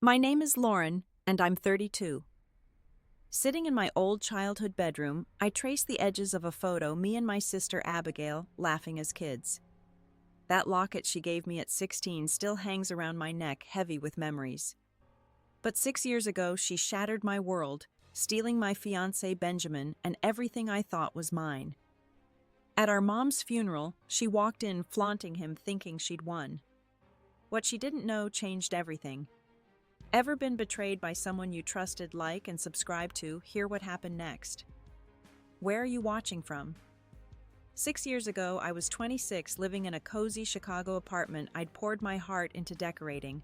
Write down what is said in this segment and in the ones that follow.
My name is Lauren, and I'm 32. Sitting in my old childhood bedroom, I trace the edges of a photo me and my sister Abigail laughing as kids. That locket she gave me at 16 still hangs around my neck, heavy with memories. But 6 years ago, she shattered my world, stealing my fiancé Benjamin and everything I thought was mine. At our mom's funeral, she walked in flaunting him, thinking she'd won. What she didn't know changed everything. Ever been betrayed by someone you trusted? Like and subscribe to hear what happened next. Where are you watching from? 6 years ago, I was 26, living in a cozy Chicago apartment I'd poured my heart into decorating.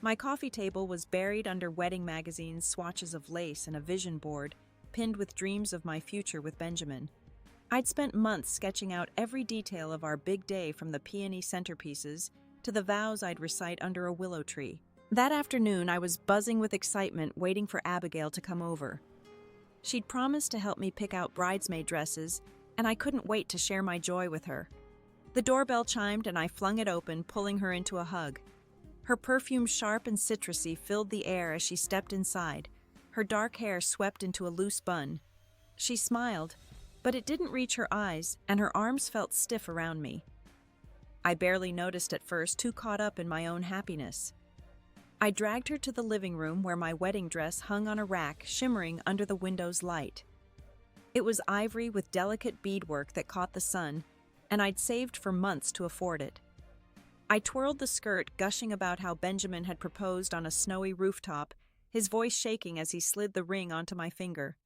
My coffee table was buried under wedding magazines, swatches of lace, and a vision board pinned with dreams of my future with Benjamin. I'd spent months sketching out every detail of our big day, from the peony centerpieces to the vows I'd recite under a willow tree. That afternoon, I was buzzing with excitement, waiting for Abigail to come over. She'd promised to help me pick out bridesmaid dresses, and I couldn't wait to share my joy with her. The doorbell chimed, and I flung it open, pulling her into a hug. Her perfume, sharp and citrusy, filled the air as she stepped inside, her dark hair swept into a loose bun. She smiled, but it didn't reach her eyes, and her arms felt stiff around me. I barely noticed at first, too caught up in my own happiness. I dragged her to the living room where my wedding dress hung on a rack, shimmering under the window's light. It was ivory with delicate beadwork that caught the sun, and I'd saved for months to afford it. I twirled the skirt, gushing about how Benjamin had proposed on a snowy rooftop, his voice shaking as he slid the ring onto my finger.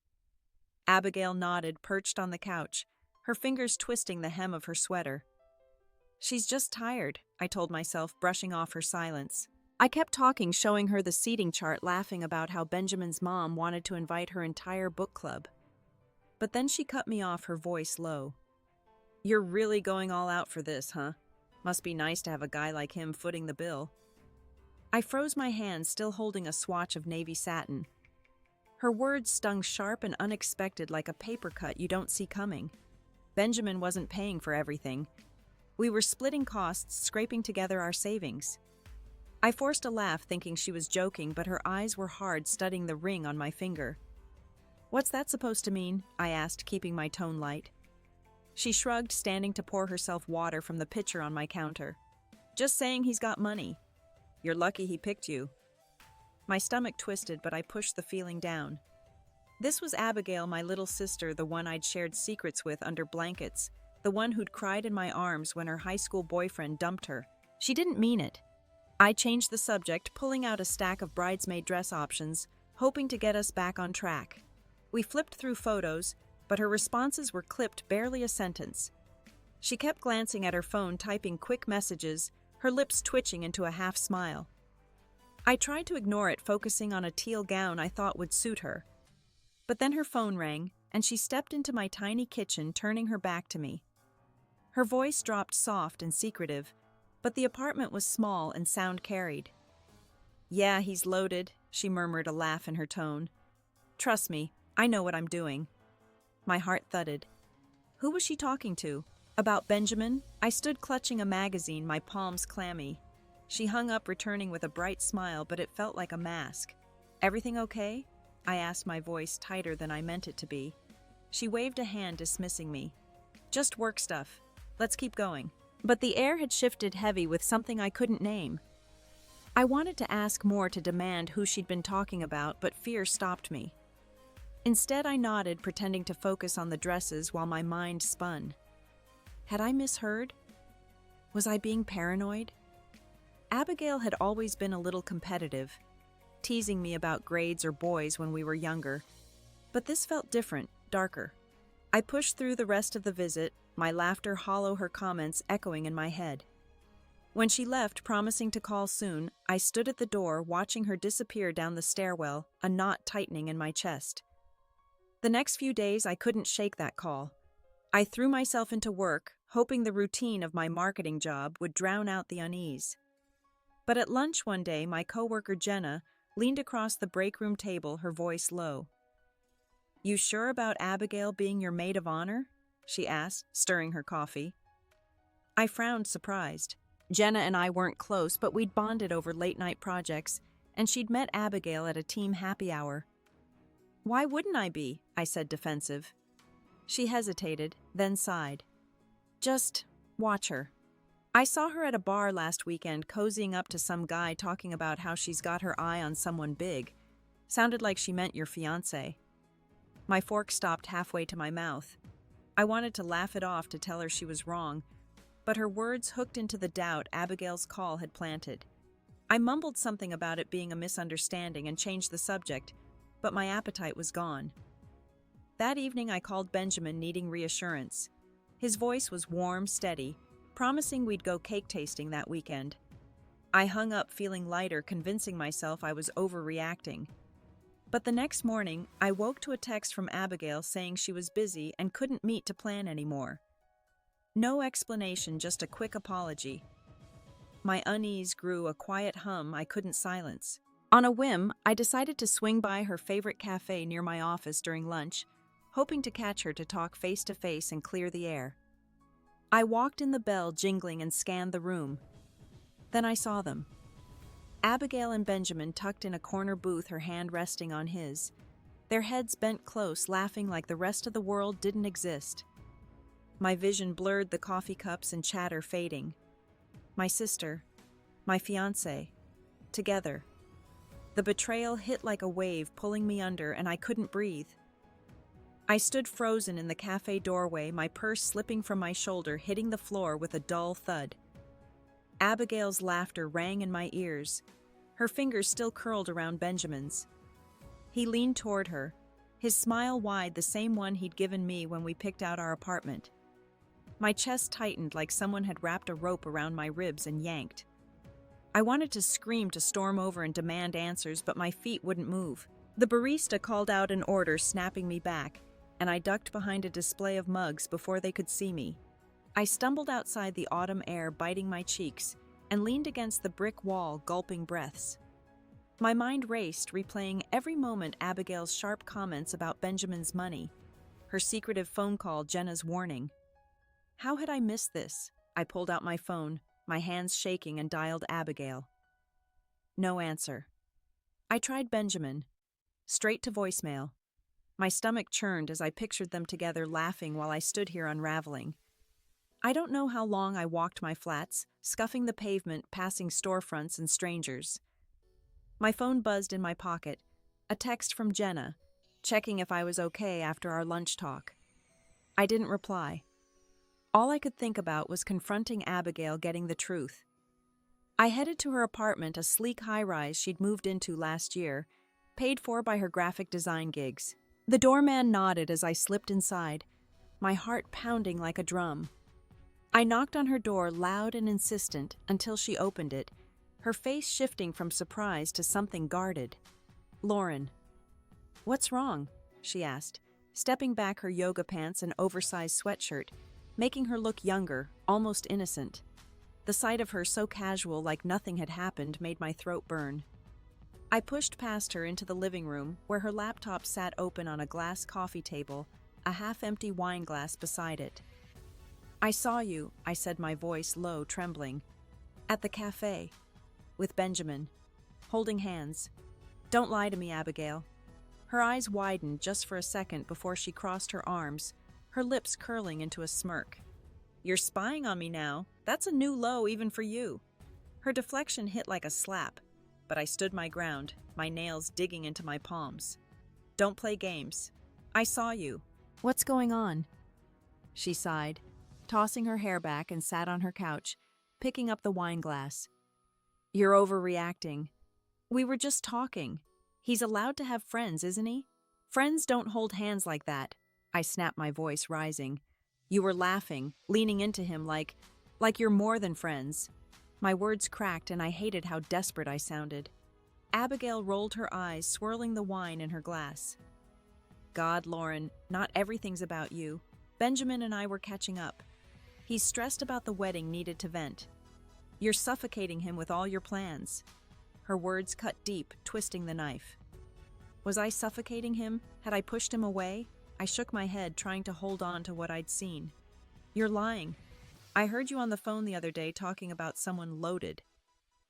Abigail nodded, perched on the couch, her fingers twisting the hem of her sweater. She's just tired, I told myself, brushing off her silence. I kept talking, showing her the seating chart, laughing about how Benjamin's mom wanted to invite her entire book club. But then she cut me off, her voice low. You're really going all out for this, huh? Must be nice to have a guy like him footing the bill. I froze my hand, still holding a swatch of navy satin. Her words stung sharp and unexpected, like a paper cut you don't see coming. Benjamin wasn't paying for everything. We were splitting costs, scraping together our savings. I forced a laugh, thinking she was joking, but her eyes were hard, studying the ring on my finger. What's that supposed to mean? I asked, keeping my tone light. She shrugged, standing to pour herself water from the pitcher on my counter. Just saying he's got money. You're lucky he picked you. My stomach twisted, but I pushed the feeling down. This was Abigail, my little sister, the one I'd shared secrets with under blankets, the one who'd cried in my arms when her high school boyfriend dumped her. She didn't mean it. I changed the subject, pulling out a stack of bridesmaid dress options, hoping to get us back on track. We flipped through photos, but her responses were clipped, barely a sentence. She kept glancing at her phone, typing quick messages, her lips twitching into a half smile. I tried to ignore it, focusing on a teal gown I thought would suit her. But then her phone rang, and she stepped into my tiny kitchen, turning her back to me. Her voice dropped, soft and secretive, but the apartment was small and sound carried. Yeah, he's loaded, she murmured, a laugh in her tone. Trust me, I know what I'm doing. My heart thudded. Who was she talking to? About Benjamin? I stood clutching a magazine, my palms clammy. She hung up, returning with a bright smile, but it felt like a mask. Everything okay? I asked, my voice tighter than I meant it to be. She waved a hand, dismissing me. Just work stuff. Let's keep going. But the air had shifted, heavy with something I couldn't name. I wanted to ask more, to demand who she'd been talking about, but fear stopped me. Instead, I nodded, pretending to focus on the dresses while my mind spun. Had I misheard? Was I being paranoid? Abigail had always been a little competitive, teasing me about grades or boys when we were younger. But this felt different, darker. I pushed through the rest of the visit, my laughter hollow, her comments echoing in my head. When she left, promising to call soon, I stood at the door, watching her disappear down the stairwell, a knot tightening in my chest. The next few days, I couldn't shake that call. I threw myself into work, hoping the routine of my marketing job would drown out the unease. But at lunch one day, my coworker Jenna leaned across the break room table, her voice low. You sure about Abigail being your maid of honor? She asked, stirring her coffee. I frowned, surprised. Jenna and I weren't close, but we'd bonded over late-night projects, and she'd met Abigail at a team happy hour. "Why wouldn't I be?" I said, defensive. She hesitated, then sighed. "Just watch her. I saw her at a bar last weekend cozying up to some guy talking about how she's got her eye on someone big. Sounded like she meant your fiancé." My fork stopped halfway to my mouth. I wanted to laugh it off to tell her she was wrong, but her words hooked into the doubt Abigail's call had planted. I mumbled something about it being a misunderstanding and changed the subject, but my appetite was gone. That evening I called Benjamin, needing reassurance. His voice was warm, steady, promising we'd go cake tasting that weekend. I hung up feeling lighter, convincing myself I was overreacting. But the next morning, I woke to a text from Abigail saying she was busy and couldn't meet to plan anymore. No explanation, just a quick apology. My unease grew a quiet hum I couldn't silence. On a whim, I decided to swing by her favorite cafe near my office during lunch, hoping to catch her to talk face to face and clear the air. I walked in, the bell jingling, and scanned the room. Then I saw them. Abigail and Benjamin tucked in a corner booth, her hand resting on his. Their heads bent close, laughing like the rest of the world didn't exist. My vision blurred, the coffee cups and chatter fading. My sister, my fiancé, together. The betrayal hit like a wave, pulling me under, and I couldn't breathe. I stood frozen in the cafe doorway, my purse slipping from my shoulder, hitting the floor with a dull thud. Abigail's laughter rang in my ears, her fingers still curled around Benjamin's. He leaned toward her, his smile wide, the same one he'd given me when we picked out our apartment. My chest tightened like someone had wrapped a rope around my ribs and yanked. I wanted to scream, to storm over and demand answers, but my feet wouldn't move. The barista called out an order, snapping me back, and I ducked behind a display of mugs before they could see me. I stumbled outside, the autumn air biting my cheeks, and leaned against the brick wall, gulping breaths. My mind raced, replaying every moment: Abigail's sharp comments about Benjamin's money, her secretive phone call, Jenna's warning. How had I missed this? I pulled out my phone, my hands shaking, and dialed Abigail. No answer. I tried Benjamin. Straight to voicemail. My stomach churned as I pictured them together, laughing while I stood here unraveling. I don't know how long I walked my flats, scuffing the pavement, passing storefronts and strangers. My phone buzzed in my pocket, a text from Jenna, checking if I was okay after our lunch talk. I didn't reply. All I could think about was confronting Abigail, getting the truth. I headed to her apartment, a sleek high-rise she'd moved into last year, paid for by her graphic design gigs. The doorman nodded as I slipped inside, my heart pounding like a drum. I knocked on her door, loud and insistent, until she opened it, her face shifting from surprise to something guarded. "Lauren." "What's wrong?" she asked, stepping back, her yoga pants and oversized sweatshirt, making her look younger, almost innocent. The sight of her, so casual, like nothing had happened, made my throat burn. I pushed past her into the living room, where her laptop sat open on a glass coffee table, a half-empty wine glass beside it. "I saw you," I said, my voice low, trembling. "At the cafe. With Benjamin. Holding hands. Don't lie to me, Abigail." Her eyes widened just for a second before she crossed her arms, her lips curling into a smirk. "You're spying on me now. That's a new low even for you." Her deflection hit like a slap, but I stood my ground, my nails digging into my palms. "Don't play games. I saw you." "What's going on?" She sighed, tossing her hair back, and sat on her couch, picking up the wine glass. "You're overreacting. We were just talking. He's allowed to have friends, isn't he? Friends don't hold hands like that." I snapped, my voice rising. "You were laughing, leaning into him like you're more than friends." My words cracked, and I hated how desperate I sounded. Abigail rolled her eyes, swirling the wine in her glass. "God, Lauren, not everything's about you. Benjamin and I were catching up. He's stressed about the wedding, needed to vent. You're suffocating him with all your plans." Her words cut deep, twisting the knife. Was I suffocating him? Had I pushed him away? I shook my head, trying to hold on to what I'd seen. "You're lying. I heard you on the phone the other day talking about someone loaded.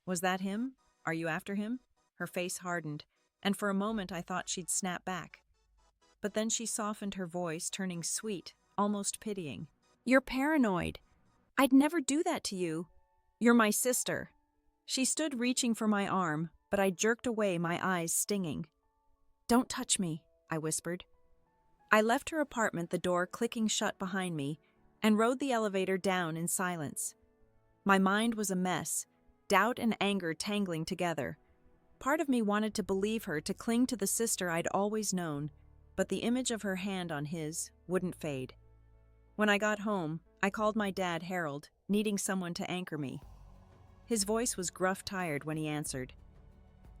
Was that him? Are you after him?" Her face hardened, and for a moment I thought she'd snap back. But then she softened her voice, turning sweet, almost pitying. "You're paranoid. I'd never do that to you. You're my sister." She stood reaching for my arm, but I jerked away, my eyes stinging. "Don't touch me," I whispered. I left her apartment, the door clicking shut behind me, and rode the elevator down in silence. My mind was a mess, doubt and anger tangling together. Part of me wanted to believe her, to cling to the sister I'd always known, but the image of her hand on his wouldn't fade. When I got home, I called my dad, Harold, needing someone to anchor me. His voice was gruff-tired when he answered.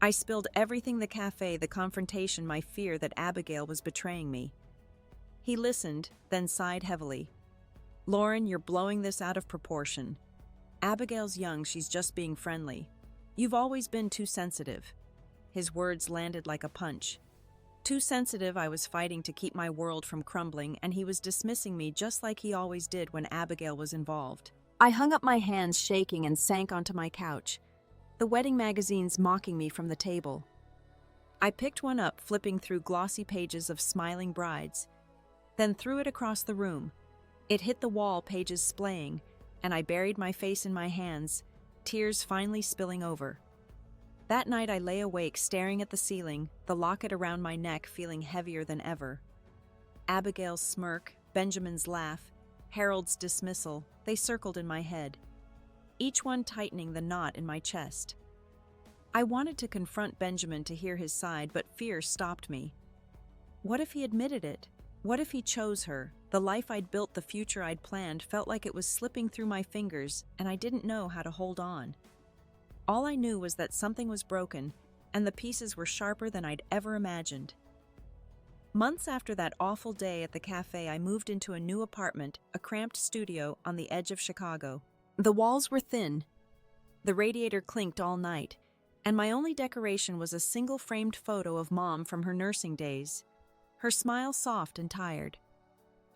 I spilled everything: the cafe, the confrontation, my fear that Abigail was betraying me. He listened, then sighed heavily. "Lauren, you're blowing this out of proportion. Abigail's young, she's just being friendly. You've always been too sensitive." His words landed like a punch. Too sensitive, I was fighting to keep my world from crumbling, and he was dismissing me just like he always did when Abigail was involved. I hung up my hands, shaking, and sank onto my couch, the wedding magazines mocking me from the table. I picked one up, flipping through glossy pages of smiling brides, then threw it across the room. It hit the wall, pages splaying, and I buried my face in my hands, tears finally spilling over. That night I lay awake, staring at the ceiling, the locket around my neck feeling heavier than ever. Abigail's smirk, Benjamin's laugh, Harold's dismissal, they circled in my head, each one tightening the knot in my chest. I wanted to confront Benjamin, to hear his side, but fear stopped me. What if he admitted it? What if he chose her? The life I'd built, the future I'd planned, felt like it was slipping through my fingers, and I didn't know how to hold on. All I knew was that something was broken, and the pieces were sharper than I'd ever imagined. Months after that awful day at the cafe, I moved into a new apartment, a cramped studio on the edge of Chicago. The walls were thin, the radiator clinked all night, and my only decoration was a single framed photo of Mom from her nursing days, her smile soft and tired.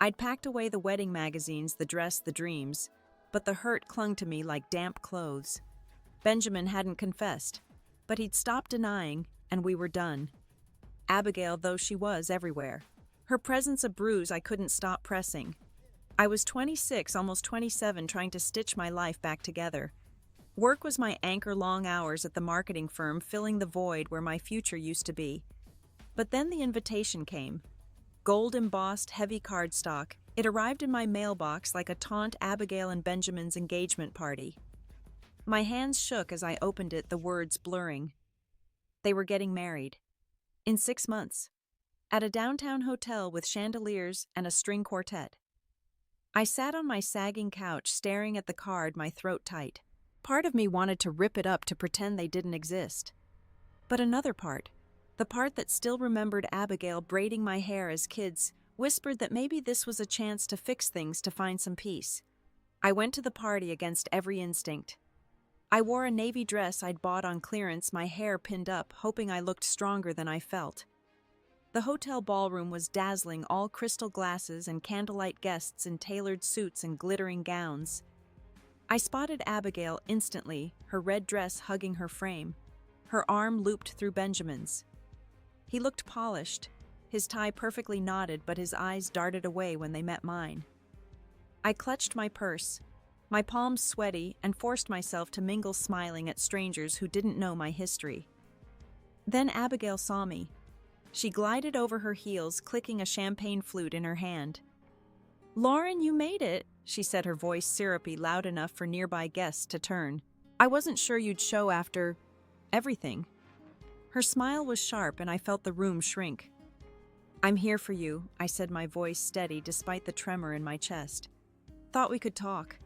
I'd packed away the wedding magazines, the dress, the dreams, but the hurt clung to me like damp clothes. Benjamin hadn't confessed, but he'd stopped denying, and we were done. Abigail, though she was everywhere, her presence a bruise I couldn't stop pressing. I was 26, almost 27, trying to stitch my life back together. Work was my anchor, long hours at the marketing firm, filling the void where my future used to be. But then the invitation came. Gold-embossed, heavy cardstock. It arrived in my mailbox like a taunt: Abigail and Benjamin's engagement party. My hands shook as I opened it, the words blurring. They were getting married. In 6 months. At a downtown hotel with chandeliers and a string quartet. I sat on my sagging couch, staring at the card, my throat tight. Part of me wanted to rip it up, to pretend they didn't exist. But another part, the part that still remembered Abigail braiding my hair as kids, whispered that maybe this was a chance to fix things, to find some peace. I went to the party against every instinct. I wore a navy dress I'd bought on clearance, my hair pinned up, hoping I looked stronger than I felt. The hotel ballroom was dazzling, all crystal glasses and candlelight guests in tailored suits and glittering gowns. I spotted Abigail instantly, her red dress hugging her frame, her arm looped through Benjamin's. He looked polished, his tie perfectly knotted, but his eyes darted away when they met mine. I clutched my purse, my palms sweaty, and forced myself to mingle, smiling at strangers who didn't know my history. Then Abigail saw me. She glided over her heels, clicking a champagne flute in her hand. "Lauren, you made it," she said, her voice syrupy, loud enough for nearby guests to turn. "I wasn't sure you'd show after everything." Her smile was sharp, and I felt the room shrink. "I'm here for you," I said, my voice steady despite the tremor in my chest. "Thought we could talk."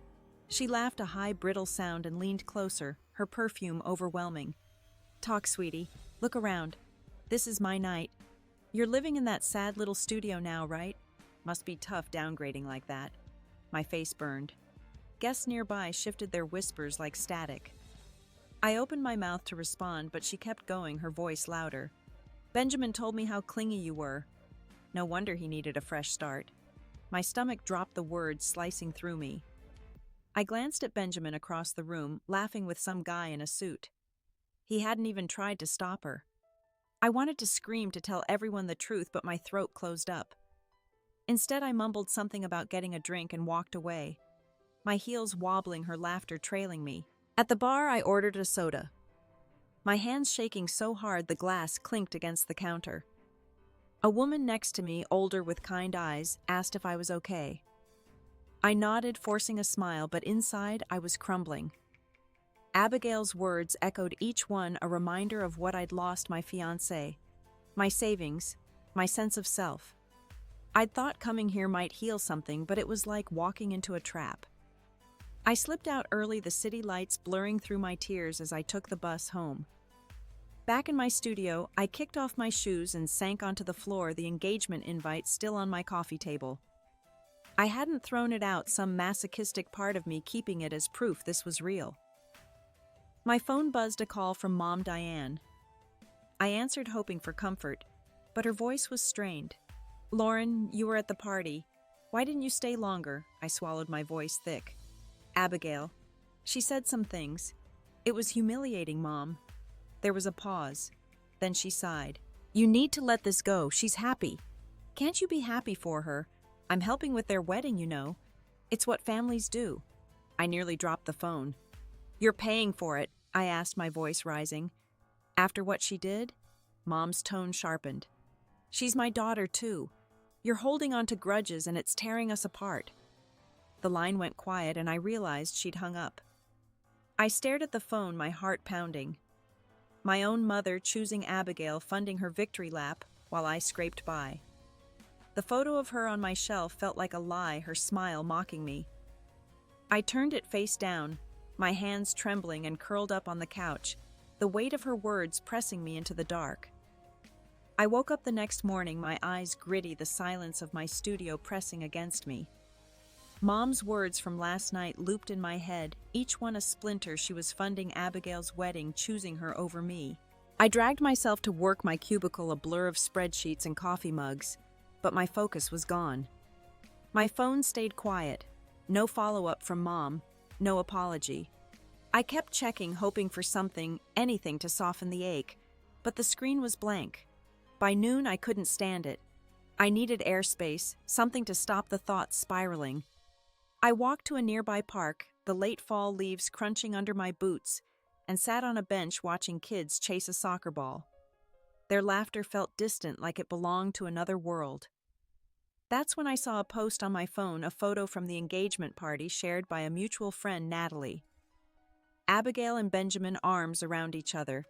She laughed, a high, brittle sound, and leaned closer, her perfume overwhelming. "Talk, sweetie. Look around. This is my night. You're living in that sad little studio now, right? Must be tough downgrading like that." My face burned. Guests nearby shifted their whispers like static. I opened my mouth to respond, but she kept going, her voice louder. "Benjamin told me how clingy you were. No wonder he needed a fresh start." My stomach dropped, the words slicing through me. I glanced at Benjamin across the room, laughing with some guy in a suit. He hadn't even tried to stop her. I wanted to scream to tell everyone the truth, but my throat closed up. Instead, I mumbled something about getting a drink and walked away, my heels wobbling, her laughter trailing me. At the bar, I ordered a soda, my hands shaking so hard the glass clinked against the counter. A woman next to me, older with kind eyes, asked if I was okay. I nodded, forcing a smile, but inside I was crumbling. Abigail's words echoed, each one a reminder of what I'd lost: my fiancé, my savings, my sense of self. I'd thought coming here might heal something, but it was like walking into a trap. I slipped out early, the city lights blurring through my tears as I took the bus home. Back in my studio, I kicked off my shoes and sank onto the floor, the engagement invite still on my coffee table. I hadn't thrown it out, some masochistic part of me keeping it as proof this was real. My phone buzzed, a call from Mom Diane. I answered, hoping for comfort, but her voice was strained. "Lauren, you were at the party. Why didn't you stay longer?" I swallowed, my voice thick. "Abigail. She said some things. It was humiliating, Mom." There was a pause. Then she sighed. "You need to let this go. She's happy. Can't you be happy for her? I'm helping with their wedding, you know. It's what families do." I nearly dropped the phone. "You're paying for it?" I asked, my voice rising. "After what she did?" Mom's tone sharpened. "She's my daughter, too. You're holding on to grudges and it's tearing us apart." The line went quiet and I realized she'd hung up. I stared at the phone, my heart pounding. My own mother choosing Abigail, funding her victory lap while I scraped by. The photo of her on my shelf felt like a lie, her smile mocking me. I turned it face down, my hands trembling, and curled up on the couch, the weight of her words pressing me into the dark. I woke up the next morning, my eyes gritty, the silence of my studio pressing against me. Mom's words from last night looped in my head, each one a splinter. She was funding Abigail's wedding, choosing her over me. I dragged myself to work, my cubicle a blur of spreadsheets and coffee mugs, but my focus was gone. My phone stayed quiet. No follow-up from Mom, no apology. I kept checking, hoping for something, anything to soften the ache, but the screen was blank. By noon, I couldn't stand it. I needed airspace, something to stop the thoughts spiraling. I walked to a nearby park, the late fall leaves crunching under my boots, and sat on a bench watching kids chase a soccer ball. Their laughter felt distant, like it belonged to another world. That's when I saw a post on my phone, a photo from the engagement party shared by a mutual friend, Natalie. Abigail and Benjamin, arms around each other,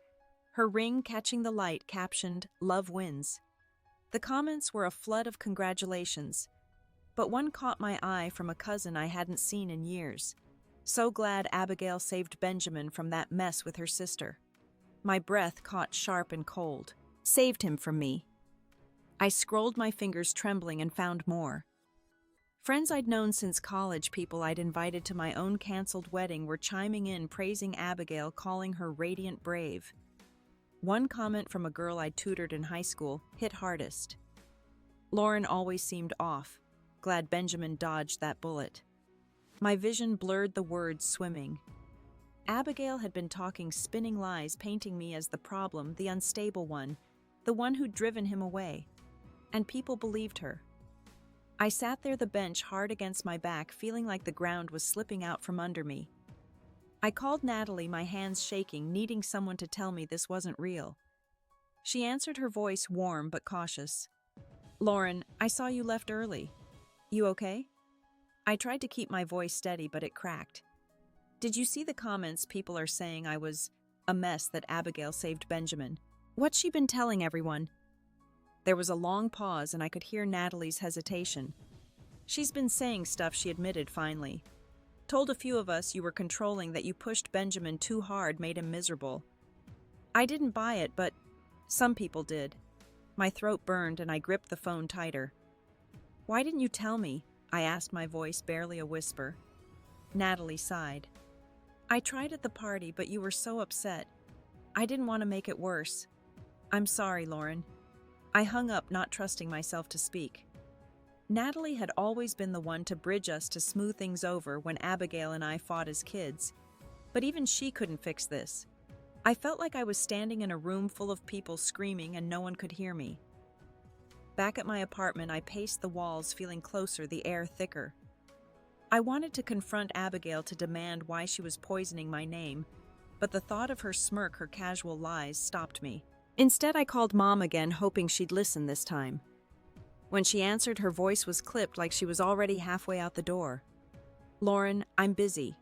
her ring catching the light, captioned, "Love wins." The comments were a flood of congratulations, but one caught my eye, from a cousin I hadn't seen in years. "So glad Abigail saved Benjamin from that mess with her sister." My breath caught sharp and cold. Saved him from me. I scrolled, my fingers trembling, and found more. Friends I'd known since college, people I'd invited to my own canceled wedding, were chiming in, praising Abigail, calling her radiant brave. One comment from a girl I'd tutored in high school hit hardest. "Lauren always seemed off. Glad Benjamin dodged that bullet." My vision blurred, the words swimming. Abigail had been talking, spinning lies, painting me as the problem, the unstable one, the one who'd driven him away. And people believed her. I sat there, the bench hard against my back, feeling like the ground was slipping out from under me. I called Natalie, my hands shaking, needing someone to tell me this wasn't real. She answered, her voice warm but cautious. "Lauren, I saw you left early. You okay?" I tried to keep my voice steady, but it cracked. "Did you see the comments? People are saying I was a mess, that Abigail saved Benjamin. What's she been telling everyone?" There was a long pause, and I could hear Natalie's hesitation. "She's been saying stuff," she admitted finally. "Told a few of us you were controlling, that you pushed Benjamin too hard, made him miserable." I didn't buy it, but some people did. My throat burned, and I gripped the phone tighter. "Why didn't you tell me?" I asked, my voice barely a whisper. Natalie sighed. "I tried at the party, but you were so upset. I didn't want to make it worse. I'm sorry, Lauren." I hung up, not trusting myself to speak. Natalie had always been the one to bridge us, to smooth things over when Abigail and I fought as kids. But even she couldn't fix this. I felt like I was standing in a room full of people screaming and no one could hear me. Back at my apartment, I paced the walls, feeling closer, the air thicker. I wanted to confront Abigail to demand why she was poisoning my name, but the thought of her smirk, her casual lies, stopped me. Instead, I called Mom again, hoping she'd listen this time. When she answered, her voice was clipped like she was already halfway out the door. "Lauren, I'm busy."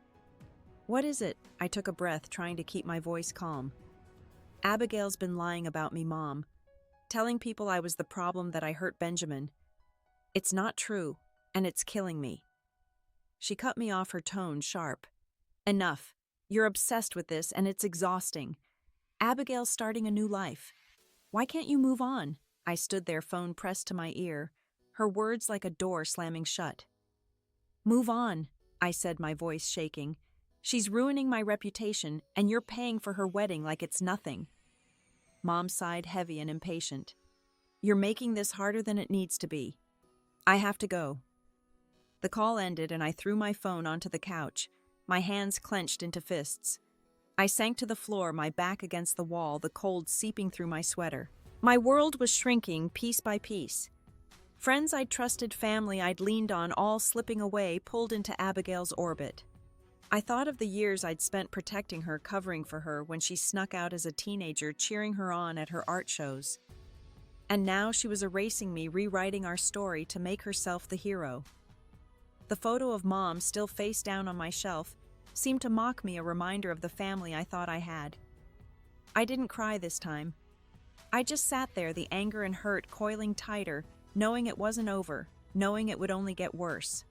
"What is it?" I took a breath, trying to keep my voice calm. "Abigail's been lying about me, Mom. Telling people I was the problem, that I hurt Benjamin. It's not true, and it's killing me." She cut me off, her tone sharp. "Enough. You're obsessed with this, and it's exhausting. Abigail's starting a new life. Why can't you move on?" I stood there, phone pressed to my ear, her words like a door slamming shut. "Move on," I said, my voice shaking. "She's ruining my reputation, and you're paying for her wedding like it's nothing." Mom sighed, heavy and impatient. "You're making this harder than it needs to be. I have to go." The call ended, and I threw my phone onto the couch, my hands clenched into fists. I sank to the floor, my back against the wall, the cold seeping through my sweater. My world was shrinking piece by piece. Friends I'd trusted, family I'd leaned on, all slipping away, pulled into Abigail's orbit. I thought of the years I'd spent protecting her, covering for her when she snuck out as a teenager, cheering her on at her art shows. And now she was erasing me, rewriting our story to make herself the hero. The photo of Mom, still face down on my shelf, seemed to mock me, a reminder of the family I thought I had. I didn't cry this time. I just sat there, the anger and hurt coiling tighter, knowing it wasn't over, knowing it would only get worse.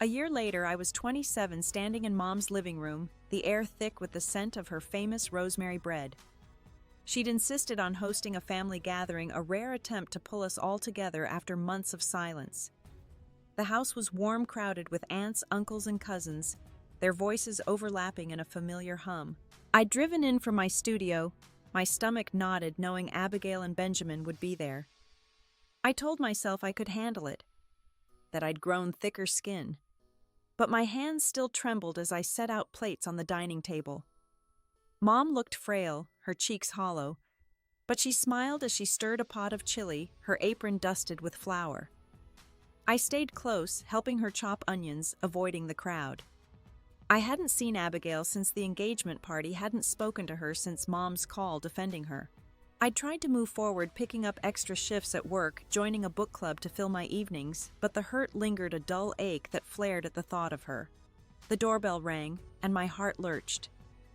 A year later, I was 27, standing in Mom's living room, the air thick with the scent of her famous rosemary bread. She'd insisted on hosting a family gathering, a rare attempt to pull us all together after months of silence. The house was warm, crowded with aunts, uncles, and cousins, their voices overlapping in a familiar hum. I'd driven in from my studio, my stomach knotted, knowing Abigail and Benjamin would be there. I told myself I could handle it, that I'd grown thicker skin. But my hands still trembled as I set out plates on the dining table. Mom looked frail, her cheeks hollow, but she smiled as she stirred a pot of chili, her apron dusted with flour. I stayed close, helping her chop onions, avoiding the crowd. I hadn't seen Abigail since the engagement party, hadn't spoken to her since Mom's call defending her. I'd tried to move forward, picking up extra shifts at work, joining a book club to fill my evenings, but the hurt lingered, a dull ache that flared at the thought of her. The doorbell rang, and my heart lurched.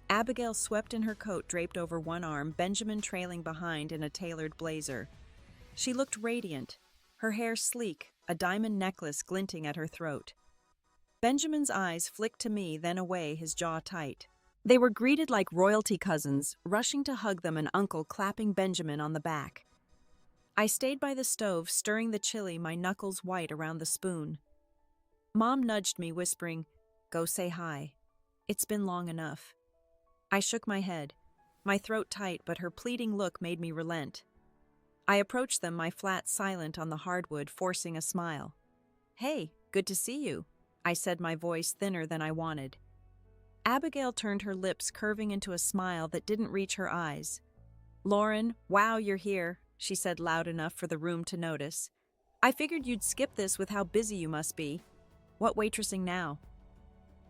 Abigail swept in her coat draped over one arm, Benjamin trailing behind in a tailored blazer. She looked radiant, her hair sleek, a diamond necklace glinting at her throat. Benjamin's eyes flicked to me, then away, his jaw tight. They were greeted like royalty cousins, rushing to hug them, an uncle clapping Benjamin on the back. I stayed by the stove, stirring the chili, my knuckles white around the spoon. Mom nudged me, whispering, "Go say hi. It's been long enough." I shook my head, my throat tight, but her pleading look made me relent. I approached them, my flat silent on the hardwood, forcing a smile. "Hey, good to see you," I said, my voice thinner than I wanted. Abigail turned, her lips curving into a smile that didn't reach her eyes. "Lauren, wow, you're here," she said loud enough for the room to notice. "I figured you'd skip this with how busy you must be. What waitressing now?"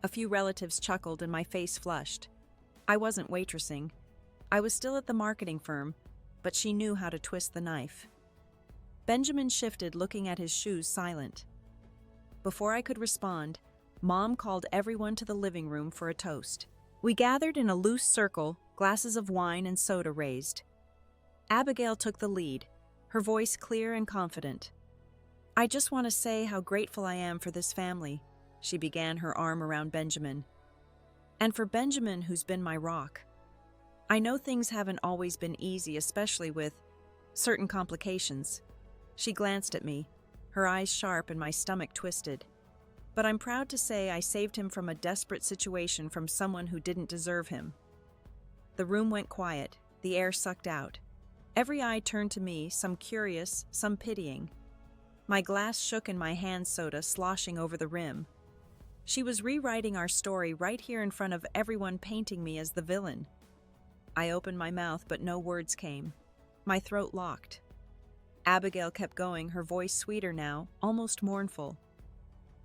A few relatives chuckled and my face flushed. I wasn't waitressing. I was still at the marketing firm, but she knew how to twist the knife. Benjamin shifted, looking at his shoes, silent. Before I could respond, Mom called everyone to the living room for a toast. We gathered in a loose circle, glasses of wine and soda raised. Abigail took the lead, her voice clear and confident. "I just want to say how grateful I am for this family," she began, her arm around Benjamin. "And for Benjamin, who's been my rock. I know things haven't always been easy, especially with certain complications." She glanced at me, her eyes sharp and my stomach twisted. "But I'm proud to say I saved him from a desperate situation, from someone who didn't deserve him." The room went quiet, the air sucked out. Every eye turned to me, some curious, some pitying. My glass shook in my hand, soda sloshing over the rim. She was rewriting our story right here in front of everyone, painting me as the villain. I opened my mouth, but no words came. My throat locked. Abigail kept going, her voice sweeter now, almost mournful.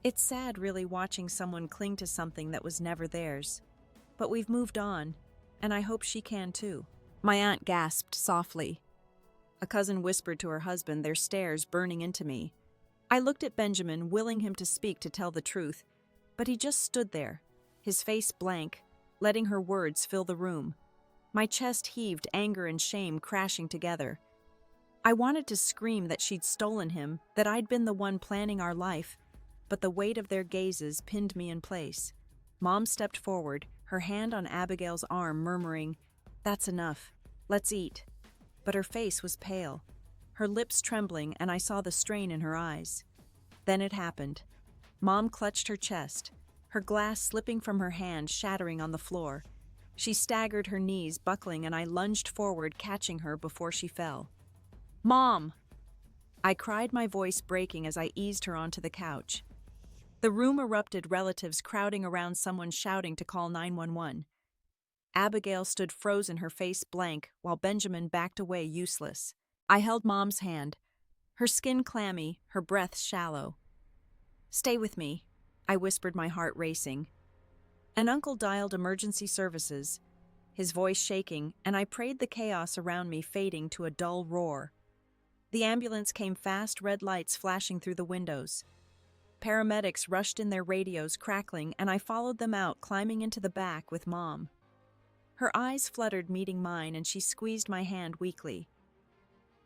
It's sad, really, watching someone cling to something that was never theirs. But we've moved on, and I hope she can too. My aunt gasped softly. A cousin whispered to her husband, their stares burning into me. I looked at Benjamin, willing him to speak, to tell the truth, but he just stood there, his face blank, letting her words fill the room. My chest heaved, anger and shame crashing together. I wanted to scream that she'd stolen him, that I'd been the one planning our life, but the weight of their gazes pinned me in place. Mom stepped forward, her hand on Abigail's arm, murmuring, "That's enough. Let's eat." But her face was pale, her lips trembling, and I saw the strain in her eyes. Then it happened. Mom clutched her chest, her glass slipping from her hand, shattering on the floor. She staggered, her knees buckling, and I lunged forward, catching her before she fell. "Mom!" I cried, my voice breaking as I eased her onto the couch. The room erupted, relatives crowding around, someone shouting to call 911. Abigail stood frozen, her face blank, while Benjamin backed away, useless. I held Mom's hand, her skin clammy, her breath shallow. "Stay with me," I whispered, my heart racing. An uncle dialed emergency services, his voice shaking, and I prayed the chaos around me fading to a dull roar. The ambulance came fast, red lights flashing through the windows. Paramedics rushed in, their radios crackling, and I followed them out, climbing into the back with Mom. Her eyes fluttered, meeting mine, and she squeezed my hand weakly.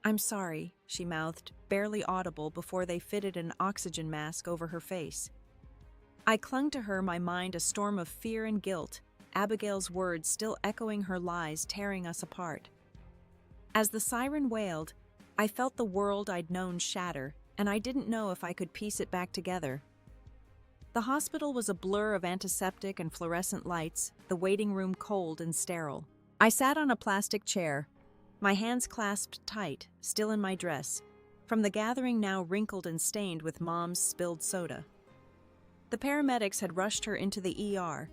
"I'm sorry," she mouthed, barely audible, before they fitted an oxygen mask over her face. I clung to her, my mind a storm of fear and guilt, Abigail's words still echoing, her lies tearing us apart. As the siren wailed, I felt the world I'd known shatter, and I didn't know if I could piece it back together. The hospital was a blur of antiseptic and fluorescent lights, the waiting room cold and sterile. I sat on a plastic chair, my hands clasped tight, still in my dress, from the gathering now wrinkled and stained with Mom's spilled soda. The paramedics had rushed her into the ER,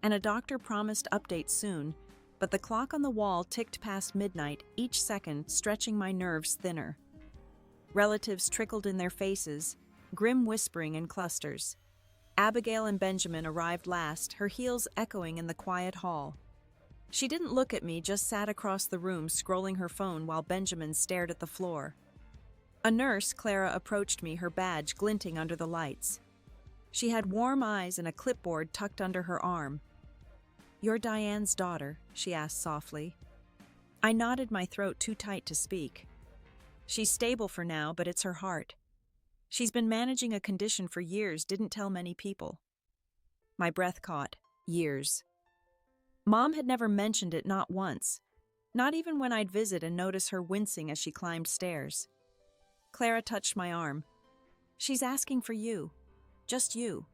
and a doctor promised updates soon, but the clock on the wall ticked past midnight, each second stretching my nerves thinner. Relatives trickled in, their faces, grim whispering in clusters. Abigail and Benjamin arrived last, her heels echoing in the quiet hall. She didn't look at me, just sat across the room scrolling her phone while Benjamin stared at the floor. A nurse, Clara, approached me, her badge glinting under the lights. She had warm eyes and a clipboard tucked under her arm. "You're Diane's daughter?" she asked softly. I nodded, my throat too tight to speak. "She's stable for now, but it's her heart. She's been managing a condition for years, didn't tell many people." My breath caught. Years. Mom had never mentioned it, not once. Not even when I'd visit and notice her wincing as she climbed stairs. Clara touched my arm. "She's asking for you. Just you."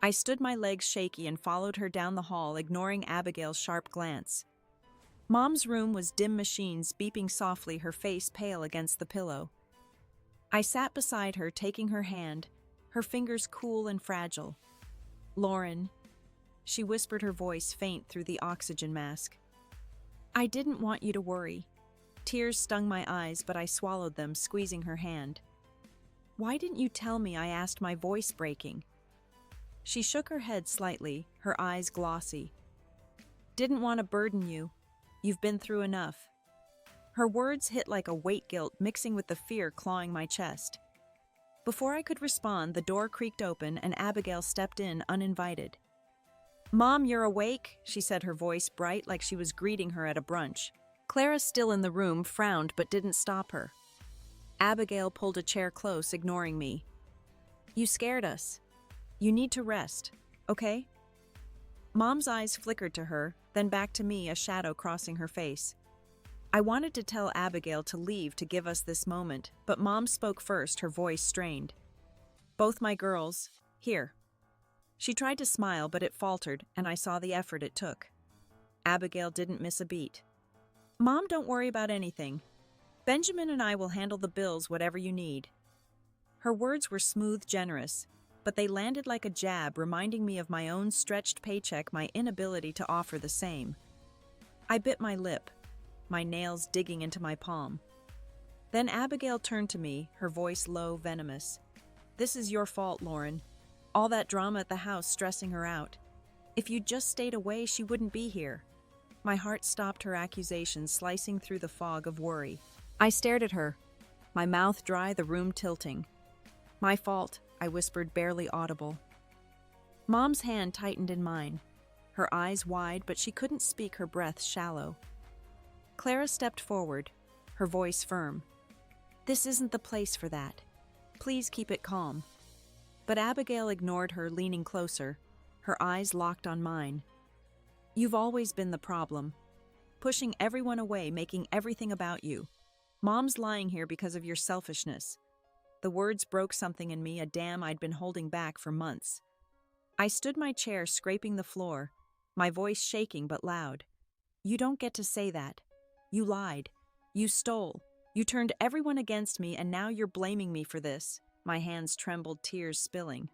I stood, my legs shaky, and followed her down the hall, ignoring Abigail's sharp glance. Mom's room was dim, machines beeping softly, her face pale against the pillow. I sat beside her, taking her hand, her fingers cool and fragile. "Lauren," she whispered, her voice faint through the oxygen mask. "I didn't want you to worry." Tears stung my eyes, but I swallowed them, squeezing her hand. "Why didn't you tell me?" I asked, my voice breaking. She shook her head slightly, her eyes glossy. "Didn't want to burden you. You've been through enough." Her words hit like a weight, guilt mixing with the fear clawing my chest. Before I could respond, the door creaked open and Abigail stepped in uninvited. "Mom, you're awake?" she said, her voice bright like she was greeting her at a brunch. Clara, still in the room, frowned but didn't stop her. Abigail pulled a chair close, ignoring me. "You scared us. You need to rest, okay?" Mom's eyes flickered to her, then back to me, a shadow crossing her face. I wanted to tell Abigail to leave, to give us this moment, but Mom spoke first, her voice strained. "Both my girls, here." She tried to smile, but it faltered, and I saw the effort it took. Abigail didn't miss a beat. "Mom, don't worry about anything. Benjamin and I will handle the bills, whatever you need." Her words were smooth, generous, but they landed like a jab, reminding me of my own stretched paycheck, my inability to offer the same. I bit my lip, my nails digging into my palm. Then Abigail turned to me, her voice low, venomous. "This is your fault, Lauren. All that drama at the house stressing her out. If you'd just stayed away, she wouldn't be here." My heart stopped her accusations, slicing through the fog of worry. I stared at her, my mouth dry, the room tilting. "My fault," I whispered, barely audible. Mom's hand tightened in mine, her eyes wide, but she couldn't speak, her breath shallow. Clara stepped forward, her voice firm. "This isn't the place for that. Please keep it calm." But Abigail ignored her, leaning closer, her eyes locked on mine. "You've always been the problem. Pushing everyone away, making everything about you. Mom's lying here because of your selfishness." The words broke something in me, a dam I'd been holding back for months. I stood my chair, scraping the floor, my voice shaking but loud. "You don't get to say that. You lied. You stole. You turned everyone against me, and now you're blaming me for this." My hands trembled, tears spilling.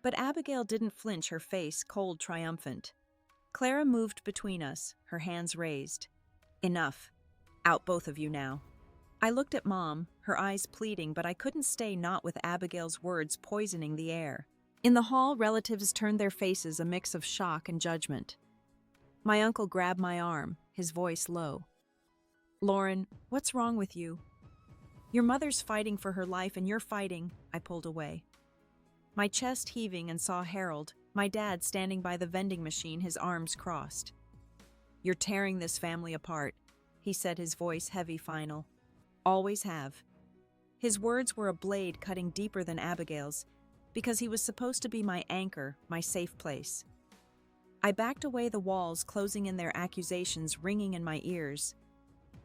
But Abigail didn't flinch, her face cold, triumphant. Clara moved between us, her hands raised. "Enough. Out both of you now." I looked at Mom, her eyes pleading, but I couldn't stay, not with Abigail's words poisoning the air. In the hall, relatives turned their faces, a mix of shock and judgment. My uncle grabbed my arm, his voice low. "Lauren, what's wrong with you? Your mother's fighting for her life and you're fighting." I pulled away, my chest heaving, and saw Harold, my dad, standing by the vending machine, his arms crossed. "You're tearing this family apart," he said, his voice heavy, final. "Always have." His words were a blade cutting deeper than Abigail's, because he was supposed to be my anchor, my safe place. I backed away, the walls closing in, their accusations ringing in my ears.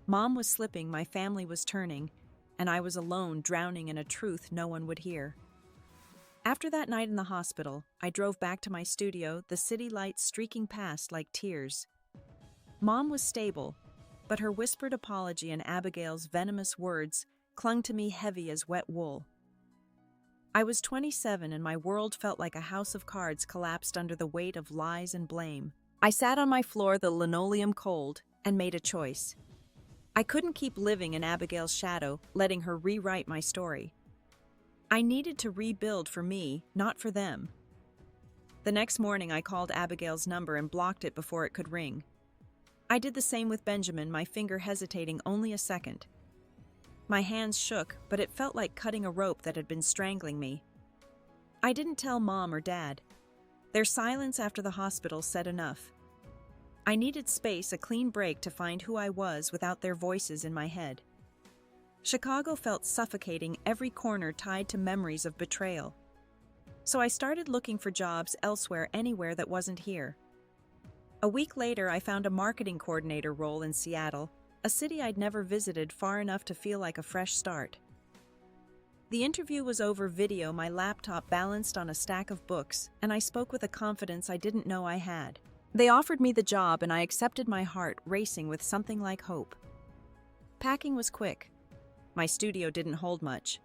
Mom was slipping, my family was turning, and I was alone, drowning in a truth no one would hear. After that night in the hospital, I drove back to my studio, the city lights streaking past like tears. Mom was stable, but her whispered apology and Abigail's venomous words clung to me heavy as wet wool. I was 27 and my world felt like a house of cards collapsed under the weight of lies and blame. I sat on my floor, the linoleum cold, and made a choice. I couldn't keep living in Abigail's shadow, letting her rewrite my story. I needed to rebuild for me, not for them. The next morning I called Abigail's number and blocked it before it could ring. I did the same with Benjamin, my finger hesitating only a second. My hands shook, but it felt like cutting a rope that had been strangling me. I didn't tell Mom or Dad. Their silence after the hospital said enough. I needed space, a clean break, to find who I was without their voices in my head. Chicago felt suffocating, every corner tied to memories of betrayal. So I started looking for jobs elsewhere, anywhere that wasn't here. A week later, I found a marketing coordinator role in Seattle, a city I'd never visited, far enough to feel like a fresh start. The interview was over video, my laptop balanced on a stack of books, and I spoke with a confidence I didn't know I had. They offered me the job, and I accepted, my heart racing with something like hope. Packing was quick. My studio didn't hold much.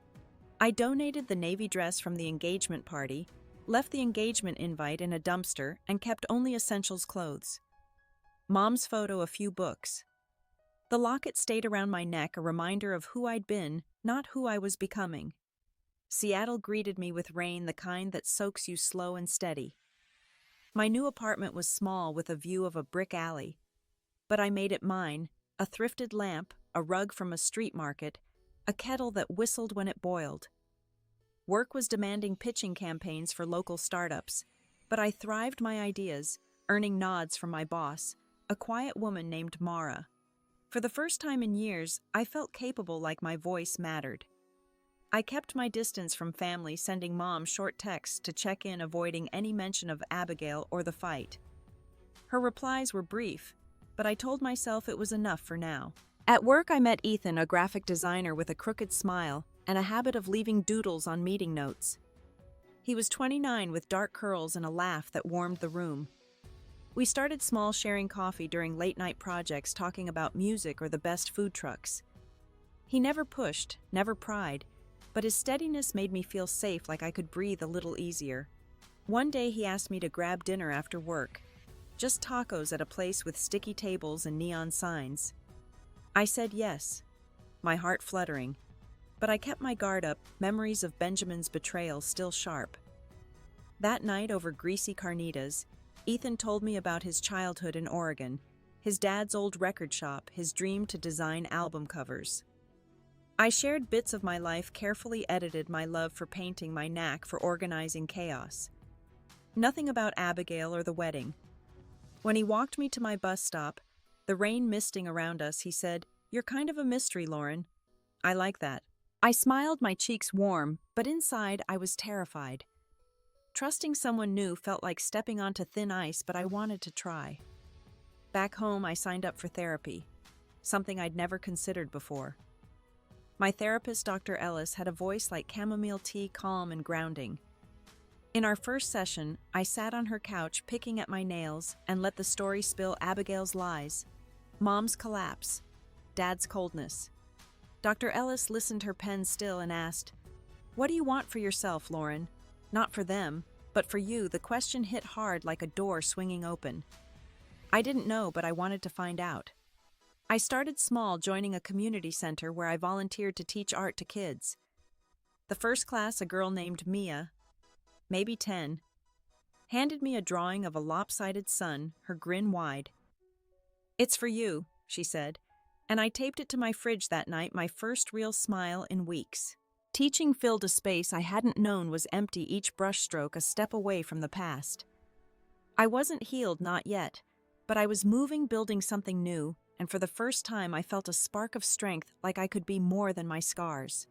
I donated the navy dress from the engagement party, left the engagement invite in a dumpster, and kept only essentials clothes. Mom's photo, a few books. The locket stayed around my neck, a reminder of who I'd been, not who I was becoming. Seattle greeted me with rain, the kind that soaks you slow and steady. My new apartment was small, with a view of a brick alley. But I made it mine, a thrifted lamp, a rug from a street market, a kettle that whistled when it boiled. Work was demanding pitching campaigns for local startups, but I thrived my ideas, earning nods from my boss, a quiet woman named Mara. For the first time in years, I felt capable, like my voice mattered. I kept my distance from family, sending Mom short texts to check in, avoiding any mention of Abigail or the fight. Her replies were brief, but I told myself it was enough for now. At work, I met Ethan, a graphic designer with a crooked smile and a habit of leaving doodles on meeting notes. He was 29 with dark curls and a laugh that warmed the room. We started small, sharing coffee during late-night projects, talking about music or the best food trucks. He never pushed, never pried, but his steadiness made me feel safe, like I could breathe a little easier. One day he asked me to grab dinner after work. just tacos at a place with sticky tables and neon signs. I said yes, my heart fluttering, but I kept my guard up, memories of Benjamin's betrayal still sharp. That night over greasy carnitas, Ethan told me about his childhood in Oregon, his dad's old record shop, his dream to design album covers. I shared bits of my life, carefully edited, my love for painting, my knack for organizing chaos. Nothing about Abigail or the wedding. When he walked me to my bus stop, the rain misting around us, he said, "You're kind of a mystery, Lauren." I like that. I smiled, my cheeks warm, but inside I was terrified. Trusting someone new felt like stepping onto thin ice, but I wanted to try. Back home, I signed up for therapy, something I'd never considered before. My therapist, Dr. Ellis, had a voice like chamomile tea, calm and grounding. In our first session, I sat on her couch picking at my nails and let the story spill: Abigail's lies, Mom's collapse, Dad's coldness. Dr. Ellis listened, her pen still, and asked, "What do you want for yourself, Lauren? Not for them, but for you." The question hit hard, like a door swinging open. I didn't know, but I wanted to find out. I started small, joining a community center where I volunteered to teach art to kids. The first class, a girl named Mia, maybe 10, handed me a drawing of a lopsided sun, her grin wide. "It's for you," she said, and I taped it to my fridge that night, my first real smile in weeks. Teaching filled a space I hadn't known was empty, each brushstroke a step away from the past. I wasn't healed, not yet, but I was moving, building something new, and for the first time I felt a spark of strength, like I could be more than my scars.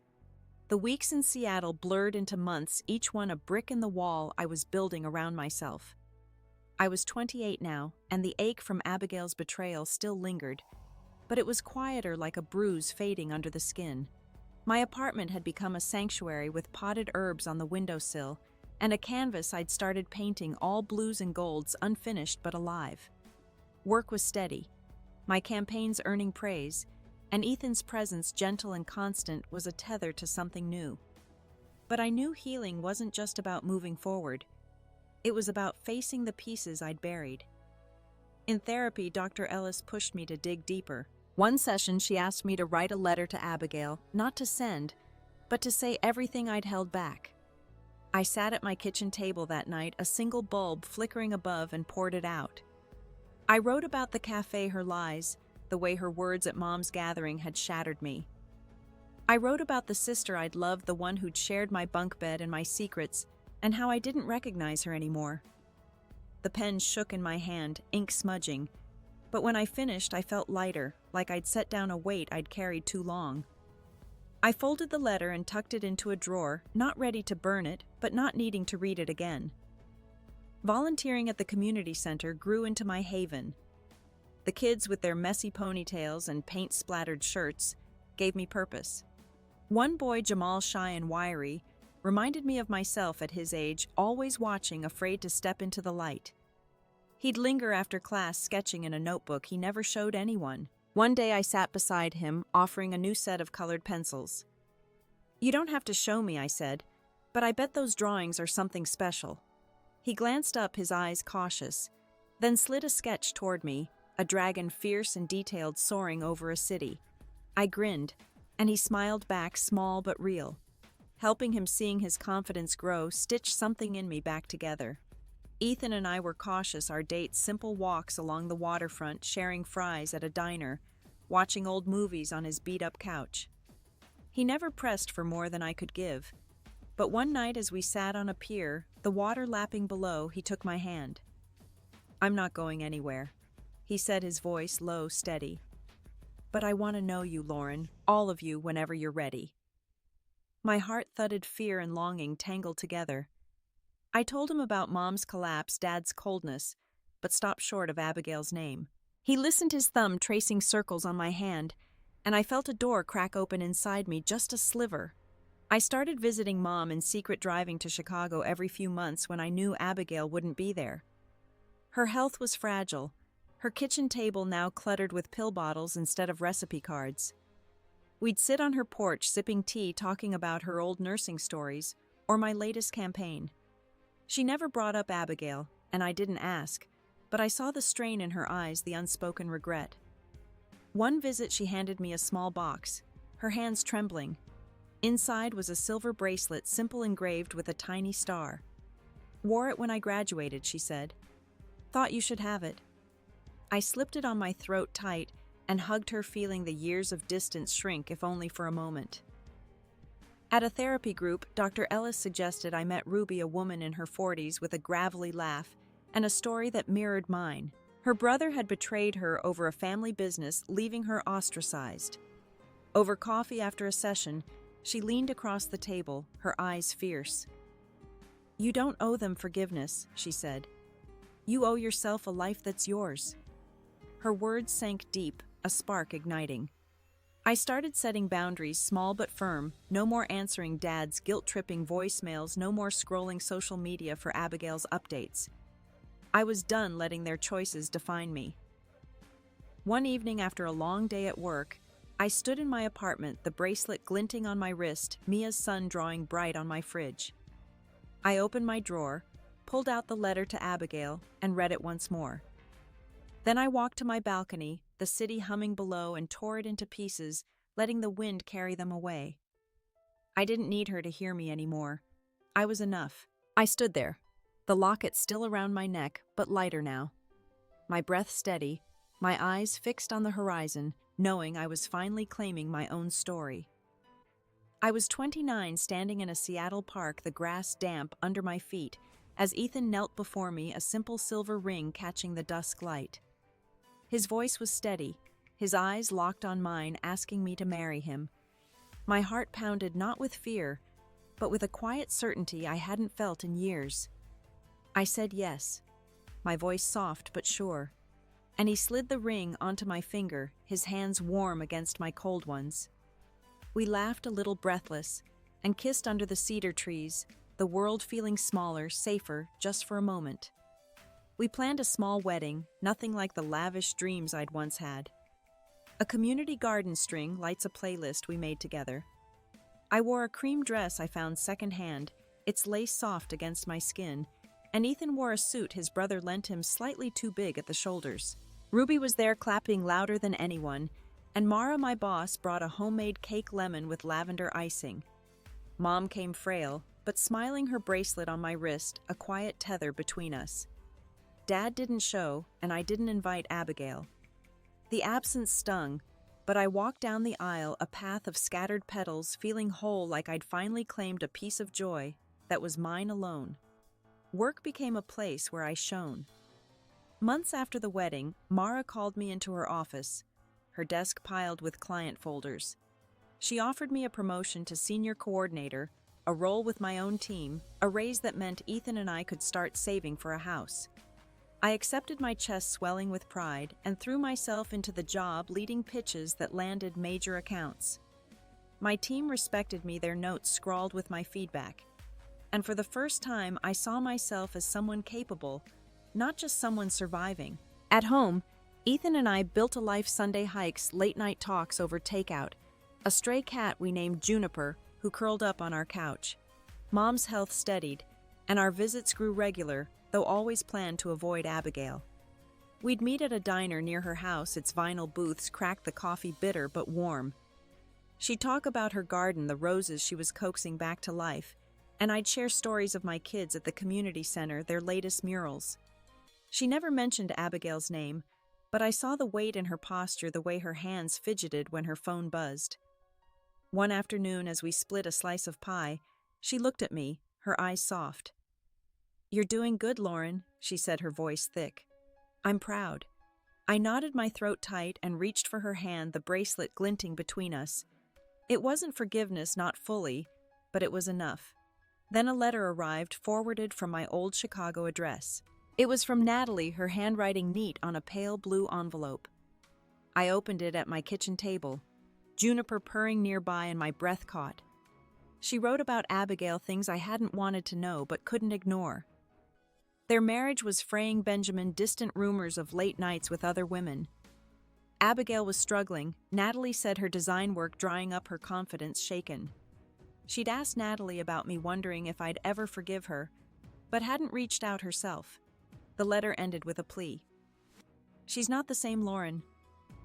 The weeks in Seattle blurred into months, each one a brick in the wall I was building around myself. I was 28 now, and the ache from Abigail's betrayal still lingered, but it was quieter, like a bruise fading under the skin. My apartment had become a sanctuary with potted herbs on the windowsill, and a canvas I'd started painting, all blues and golds, unfinished but alive. Work was steady, my campaigns earning praise, and Ethan's presence, gentle and constant, was a tether to something new. But I knew healing wasn't just about moving forward. It was about facing the pieces I'd buried. In therapy, Dr. Ellis pushed me to dig deeper. One session, she asked me to write a letter to Abigail, not to send, but to say everything I'd held back. I sat at my kitchen table that night, a single bulb flickering above, and poured it out. I wrote about the cafe, her lies, the way her words at Mom's gathering had shattered me. I wrote about the sister I'd loved, the one who'd shared my bunk bed and my secrets, and how I didn't recognize her anymore. The pen shook in my hand, ink smudging, but when I finished, I felt lighter, like I'd set down a weight I'd carried too long. I folded the letter and tucked it into a drawer, not ready to burn it, but not needing to read it again. Volunteering at the community center grew into my haven. The kids, with their messy ponytails and paint-splattered shirts, gave me purpose. One boy, Jamal, shy and wiry, reminded me of myself at his age, always watching, afraid to step into the light. He'd linger after class, sketching in a notebook he never showed anyone. One day I sat beside him, offering a new set of colored pencils. "You don't have to show me," I said, "but I bet those drawings are something special." He glanced up, his eyes cautious, then slid a sketch toward me, a dragon fierce and detailed soaring over a city. I grinned, and he smiled back, small but real. Helping him, seeing his confidence grow, stitched something in me back together. Ethan and I were cautious, our dates simple walks along the waterfront, sharing fries at a diner, watching old movies on his beat-up couch. He never pressed for more than I could give, but one night as we sat on a pier, the water lapping below, he took my hand. "I'm not going anywhere," he said, his voice low, steady. "But I want to know you, Lauren, all of you, whenever you're ready." My heart thudded, fear and longing tangled together. I told him about Mom's collapse, Dad's coldness, but stopped short of Abigail's name. He listened, his thumb tracing circles on my hand, and I felt a door crack open inside me, just a sliver. I started visiting Mom in secret, driving to Chicago every few months when I knew Abigail wouldn't be there. Her health was fragile, her kitchen table now cluttered with pill bottles instead of recipe cards. We'd sit on her porch sipping tea, talking about her old nursing stories or my latest campaign. She never brought up Abigail, and I didn't ask, but I saw the strain in her eyes, the unspoken regret. One visit, she handed me a small box, her hands trembling. Inside was a silver bracelet, simple, engraved with a tiny star. "Wore it when I graduated," she said. "Thought you should have it." I slipped it on my throat tight and hugged her, feeling the years of distance shrink, if only for a moment. At a therapy group, Dr. Ellis suggested I met Ruby, a woman in her 40s with a gravelly laugh and a story that mirrored mine. Her brother had betrayed her over a family business, leaving her ostracized. Over coffee after a session, she leaned across the table, her eyes fierce. "You don't owe them forgiveness," she said. "You owe yourself a life that's yours." Her words sank deep, a spark igniting. I started setting boundaries, small but firm. No more answering Dad's guilt-tripping voicemails, no more scrolling social media for Abigail's updates. I was done letting their choices define me. One evening after a long day at work, I stood in my apartment, the bracelet glinting on my wrist, Mia's sun drawing bright on my fridge. I opened my drawer, pulled out the letter to Abigail, and read it once more. Then I walked to my balcony, the city humming below, and tore it into pieces, letting the wind carry them away. I didn't need her to hear me anymore. I was enough. I stood there, the locket still around my neck, but lighter now. My breath steady, my eyes fixed on the horizon, knowing I was finally claiming my own story. I was 29, standing in a Seattle park, the grass damp under my feet, as Ethan knelt before me, a simple silver ring catching the dusk light. His voice was steady, his eyes locked on mine, asking me to marry him. My heart pounded not with fear, but with a quiet certainty I hadn't felt in years. I said yes, my voice soft but sure, and he slid the ring onto my finger, his hands warm against my cold ones. We laughed a little, breathless, and kissed under the cedar trees, the world feeling smaller, safer, just for a moment. We planned a small wedding, nothing like the lavish dreams I'd once had. A community garden string lights a playlist we made together. I wore a cream dress I found secondhand, its lace soft against my skin, and Ethan wore a suit his brother lent him, slightly too big at the shoulders. Ruby was there, clapping louder than anyone, and Mara, my boss, brought a homemade cake lemon with lavender icing. Mom came frail, but smiling, her bracelet on my wrist, a quiet tether between us. Dad didn't show, and I didn't invite Abigail. The absence stung, but I walked down the aisle, a path of scattered petals, feeling whole, like I'd finally claimed a piece of joy that was mine alone. Work became a place where I shone. Months after the wedding, Mara called me into her office, her desk piled with client folders. She offered me a promotion to senior coordinator, a role with my own team, a raise that meant Ethan and I could start saving for a house. I accepted, my chest swelling with pride, and threw myself into the job, leading pitches that landed major accounts. My team respected me, their notes scrawled with my feedback. And for the first time, I saw myself as someone capable, not just someone surviving. At home, Ethan and I built a life: Sunday hikes, late-night talks over takeout, a stray cat we named Juniper, who curled up on our couch. Mom's health steadied, and our visits grew regular, though always planned to avoid Abigail. We'd meet at a diner near her house, its vinyl booths cracked the coffee bitter but warm. She'd talk about her garden, the roses she was coaxing back to life, and I'd share stories of my kids at the community center, their latest murals. She never mentioned Abigail's name, but I saw the weight in her posture, the way her hands fidgeted when her phone buzzed. One afternoon, as we split a slice of pie, she looked at me, her eyes soft. "You're doing good, Lauren," she said, her voice thick. "I'm proud." I nodded, my throat tight, and reached for her hand, the bracelet glinting between us. It wasn't forgiveness, not fully, but it was enough. Then a letter arrived, forwarded from my old Chicago address. It was from Natalie, her handwriting neat on a pale blue envelope. I opened it at my kitchen table, Juniper purring nearby, and my breath caught. She wrote about Abigail, things I hadn't wanted to know but couldn't ignore. Their marriage was fraying, Benjamin, distant rumors of late nights with other women. Abigail was struggling. Natalie said, her design work drying up, her confidence shaken. She'd asked Natalie about me, wondering if I'd ever forgive her, but hadn't reached out herself. The letter ended with a plea. "She's not the same Lauren.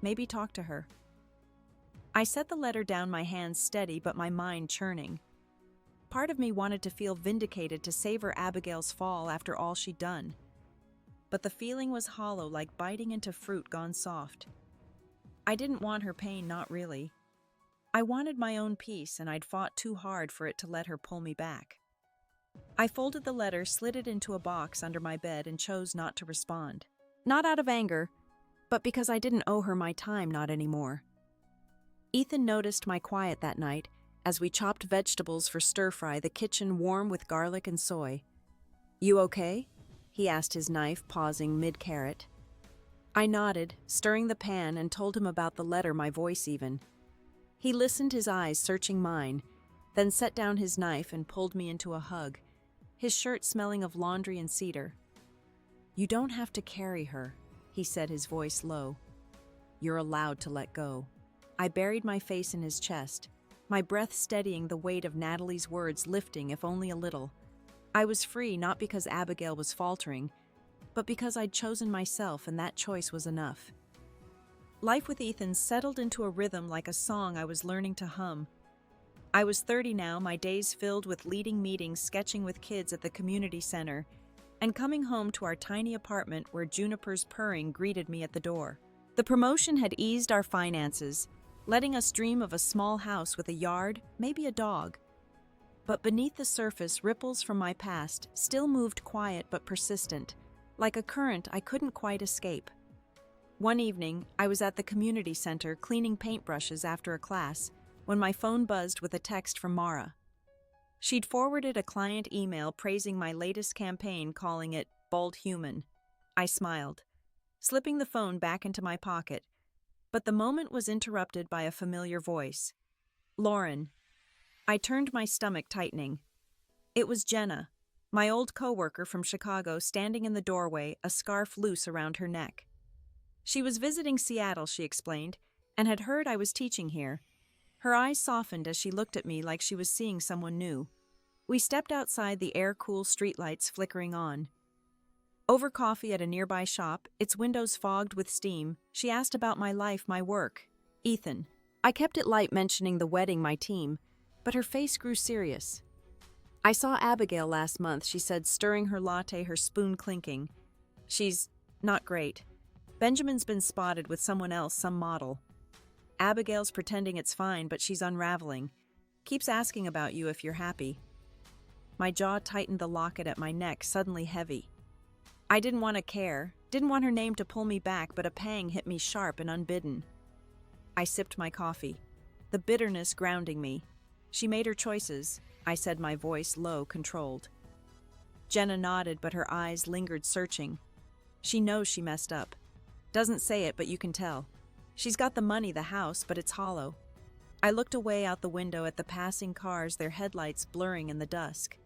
Maybe talk to her." I set the letter down, my hands steady but my mind churning. Part of me wanted to feel vindicated to savor Abigail's fall after all she'd done. But the feeling was hollow, like biting into fruit gone soft. I didn't want her pain, not really. I wanted my own peace, and I'd fought too hard for it to let her pull me back. I folded the letter, slid it into a box under my bed, and chose not to respond. Not out of anger, but because I didn't owe her my time, not anymore. Ethan noticed my quiet that night as we chopped vegetables for stir-fry, the kitchen warm with garlic and soy. "You okay?" he asked, his knife pausing mid-carrot. I nodded, stirring the pan, and told him about the letter, my voice even. He listened, his eyes searching mine, then set down his knife and pulled me into a hug, his shirt smelling of laundry and cedar. "You don't have to carry her," he said, his voice low. "You're allowed to let go." I buried my face in his chest, my breath steadying, the weight of Natalie's words lifting, if only a little. I was free, not because Abigail was faltering, but because I'd chosen myself, and that choice was enough. Life with Ethan settled into a rhythm like a song I was learning to hum. I was 30 now, my days filled with leading meetings, sketching with kids at the community center, and coming home to our tiny apartment where Juniper's purring greeted me at the door. The promotion had eased our finances, letting us dream of a small house with a yard, maybe a dog. But beneath the surface, ripples from my past still moved, quiet but persistent, like a current I couldn't quite escape. One evening, I was at the community center cleaning paintbrushes after a class when my phone buzzed with a text from Mara. She'd forwarded a client email praising my latest campaign, calling it "bold human." I smiled, slipping the phone back into my pocket, but the moment was interrupted by a familiar voice. "Lauren." I turned, my stomach tightening. It was Jenna, my old coworker from Chicago, standing in the doorway, a scarf loose around her neck. She was visiting Seattle, she explained, and had heard I was teaching here. Her eyes softened as she looked at me like she was seeing someone new. We stepped outside, the air-cool streetlights flickering on. Over coffee at a nearby shop, its windows fogged with steam, she asked about my life, my work. Ethan. I kept it light, mentioning the wedding, my team, but her face grew serious. "I saw Abigail last month," she said, stirring her latte, her spoon clinking. "She's not great. Benjamin's been spotted with someone else, some model. Abigail's pretending it's fine, but she's unraveling. Keeps asking about you if you're happy." My jaw tightened, the locket at my neck suddenly heavy. I didn't want to care, didn't want her name to pull me back, but a pang hit me sharp and unbidden. I sipped my coffee, the bitterness grounding me. "She made her choices," I said, my voice low, controlled. Jenna nodded, but her eyes lingered, searching. "She knows she messed up. Doesn't say it, but you can tell. She's got the money, the house, but it's hollow." I looked away out the window at the passing cars, their headlights blurring in the dusk.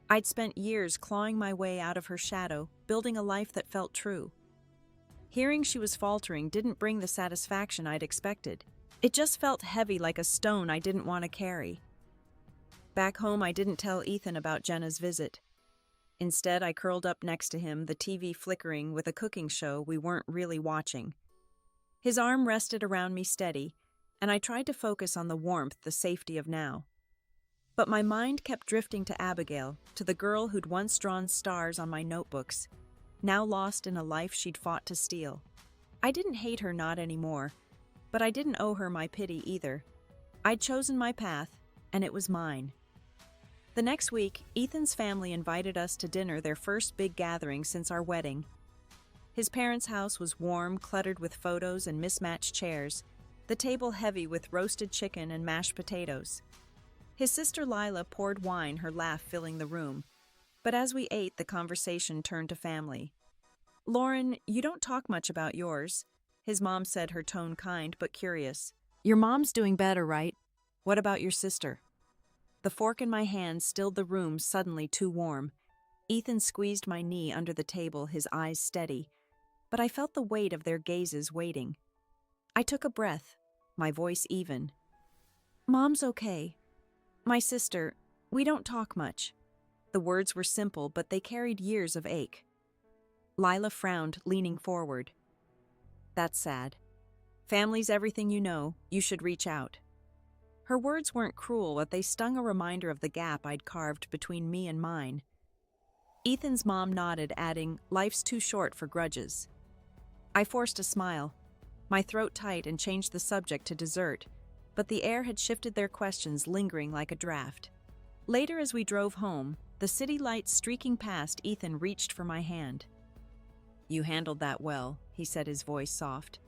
I'd spent years clawing my way out of her shadow, building a life that felt true. Hearing she was faltering didn't bring the satisfaction I'd expected. It just felt heavy, like a stone I didn't want to carry. Back home, I didn't tell Ethan about Jenna's visit. Instead, I curled up next to him, the TV flickering with a cooking show we weren't really watching. His arm rested around me steady, and I tried to focus on the warmth, the safety of now. But my mind kept drifting to Abigail, to the girl who'd once drawn stars on my notebooks, now lost in a life she'd fought to steal. I didn't hate her, not anymore, but I didn't owe her my pity either. I'd chosen my path, and it was mine. The next week, Ethan's family invited us to dinner, their first big gathering since our wedding. His parents' house was warm, cluttered with photos and mismatched chairs, the table heavy with roasted chicken and mashed potatoes. His sister Lila poured wine, her laugh filling the room. But as we ate, the conversation turned to family. "Lauren, you don't talk much about yours," his mom said, her tone kind but curious. "Your mom's doing better, right? What about your sister?" The fork in my hand stilled the room, suddenly too warm. Ethan squeezed my knee under the table, his eyes steady, but I felt the weight of their gazes waiting. I took a breath, my voice even. "Mom's okay. My sister, we don't talk much." The words were simple, but they carried years of ache. Lila frowned, leaning forward. That's sad. Family's everything you know. You should reach out. Her words weren't cruel, but they stung, a reminder of the gap I'd carved between me and mine. Ethan's mom nodded, adding, "Life's too short for grudges." I forced a smile, my throat tight, and changed the subject to dessert, but the air had shifted, their questions lingering like a draft. Later, as we drove home, the city lights streaking past, Ethan reached for my hand. "You handled that well," he said, his voice soft.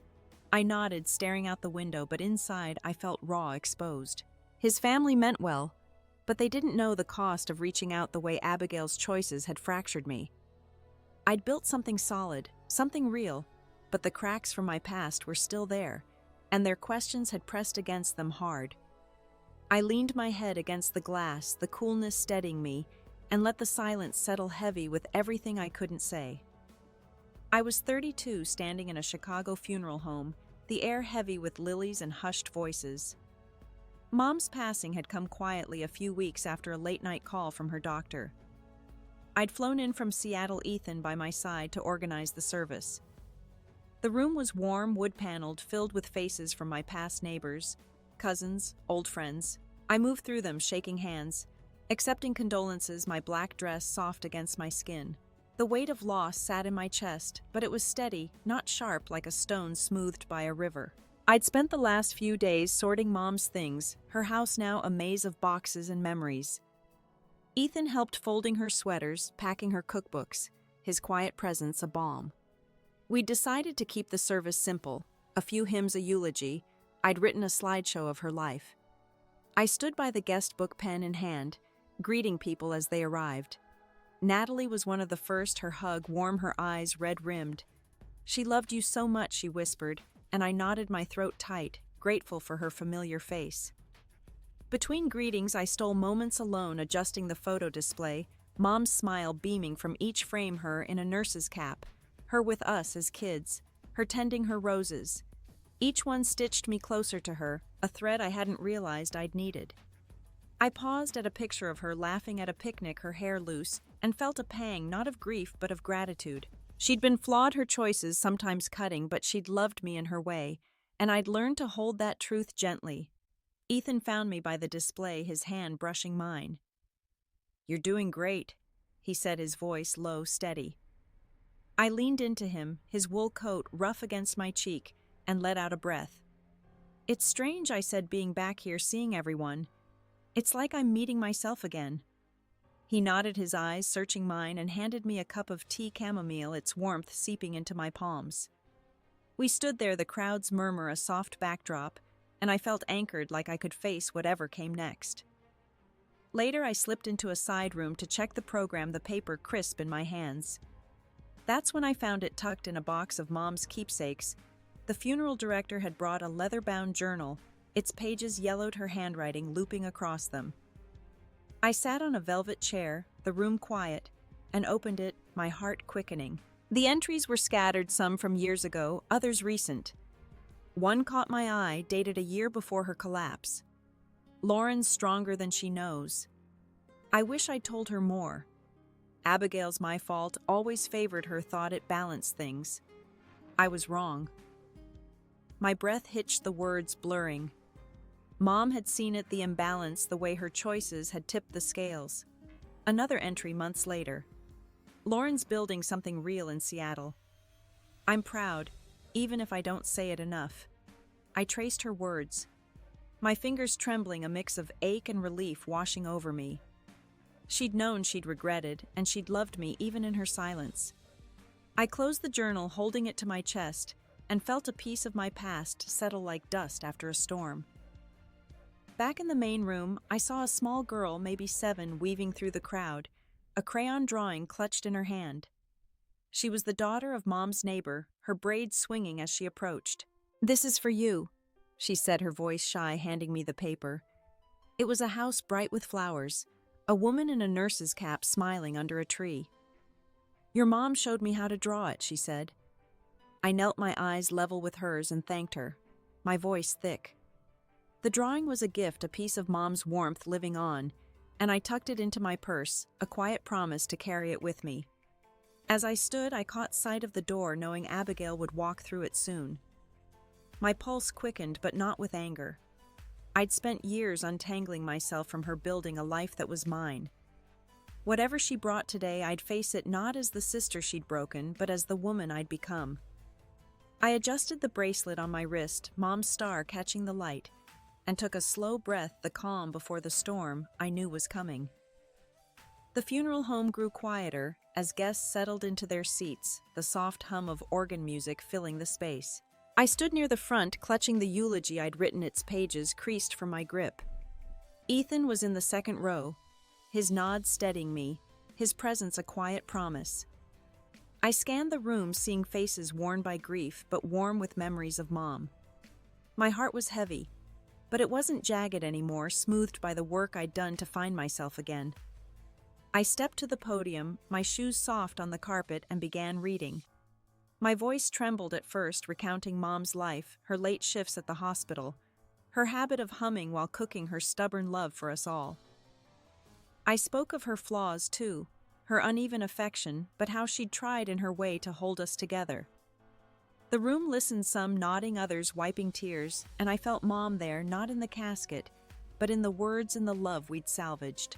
I nodded, staring out the window, but inside I felt raw, exposed. His family meant well, but they didn't know the cost of reaching out the way Abigail's choices had fractured me. I'd built something solid, something real, but the cracks from my past were still there, and their questions had pressed against them hard. I leaned my head against the glass, the coolness steadying me, and let the silence settle heavy with everything I couldn't say. I was 32, standing in a Chicago funeral home, the air heavy with lilies and hushed voices. Mom's passing had come quietly a few weeks after a late-night call from her doctor. I'd flown in from Seattle, Ethan by my side, to organize the service. The room was warm, wood-paneled, filled with faces from my past neighbors, cousins, old friends. I moved through them, shaking hands, accepting condolences, my black dress soft against my skin. The weight of loss sat in my chest, but it was steady, not sharp like a stone smoothed by a river. I'd spent the last few days sorting Mom's things, her house now a maze of boxes and memories. Ethan helped folding her sweaters, packing her cookbooks, his quiet presence a balm. We'd decided to keep the service simple, a few hymns, a eulogy. I'd written a slideshow of her life. I stood by the guest book, pen in hand, greeting people as they arrived. Natalie was one of the first, her hug warm, her eyes red-rimmed. "She loved you so much," she whispered, and I nodded, my throat tight, grateful for her familiar face. Between greetings, I stole moments alone, adjusting the photo display, Mom's smile beaming from each frame, her in a nurse's cap, her with us as kids, her tending her roses. Each one stitched me closer to her, a thread I hadn't realized I'd needed. I paused at a picture of her laughing at a picnic, her hair loose, and felt a pang, not of grief but of gratitude. She'd been flawed, her choices sometimes cutting, but she'd loved me in her way, and I'd learned to hold that truth gently. Ethan found me by the display, his hand brushing mine. "You're doing great," he said, his voice low, steady. I leaned into him, his wool coat rough against my cheek, and let out a breath. "It's strange," I said, "being back here, seeing everyone. It's like I'm meeting myself again." He nodded, his eyes searching mine, and handed me a cup of tea, chamomile, its warmth seeping into my palms. We stood there, the crowd's murmur a soft backdrop, and I felt anchored, like I could face whatever came next. Later, I slipped into a side room to check the program, the paper crisp in my hands. That's when I found it tucked in a box of Mom's keepsakes. The funeral director had brought a leather-bound journal, its pages yellowed, her handwriting looping across them. I sat on a velvet chair, the room quiet, and opened it, my heart quickening. The entries were scattered, some from years ago, others recent. One caught my eye, dated a year before her collapse. "Lauren's stronger than she knows. I wish I'd told her more. Abigail's my fault, always favored her, thought it balanced things. I was wrong." My breath hitched, the words blurring. Mom had seen it, the imbalance, the way her choices had tipped the scales. Another entry months later. "Lauren's building something real in Seattle. I'm proud, even if I don't say it enough." I traced her words, my fingers trembling, a mix of ache and relief washing over me. She'd known, she'd regretted, and she'd loved me even in her silence. I closed the journal, holding it to my chest, and felt a piece of my past settle like dust after a storm. Back in the main room, I saw a small girl, maybe 7, weaving through the crowd, a crayon drawing clutched in her hand. She was the daughter of Mom's neighbor, her braids swinging as she approached. "This is for you," she said, her voice shy, handing me the paper. It was a house bright with flowers, a woman in a nurse's cap smiling under a tree. "Your mom showed me how to draw it," she said. I knelt, my eyes level with hers, and thanked her, my voice thick. The drawing was a gift, a piece of Mom's warmth living on, and I tucked it into my purse, a quiet promise to carry it with me. As I stood, I caught sight of the door, knowing Abigail would walk through it soon. My pulse quickened, but not with anger. I'd spent years untangling myself from her, building a life that was mine. Whatever she brought today, I'd face it not as the sister she'd broken, but as the woman I'd become. I adjusted the bracelet on my wrist, Mom's star catching the light, and took a slow breath, the calm before the storm I knew was coming. The funeral home grew quieter as guests settled into their seats, the soft hum of organ music filling the space. I stood near the front, clutching the eulogy I'd written, its pages creased from my grip. Ethan was in the second row, his nod steadying me, his presence a quiet promise. I scanned the room, seeing faces worn by grief but warm with memories of Mom. My heart was heavy, but it wasn't jagged anymore, smoothed by the work I'd done to find myself again. I stepped to the podium, my shoes soft on the carpet, and began reading. My voice trembled at first, recounting Mom's life, her late shifts at the hospital, her habit of humming while cooking, her stubborn love for us all. I spoke of her flaws too, her uneven affection, but how she'd tried in her way to hold us together. The room listened, some nodding, others wiping tears, and I felt Mom there, not in the casket, but in the words and the love we'd salvaged.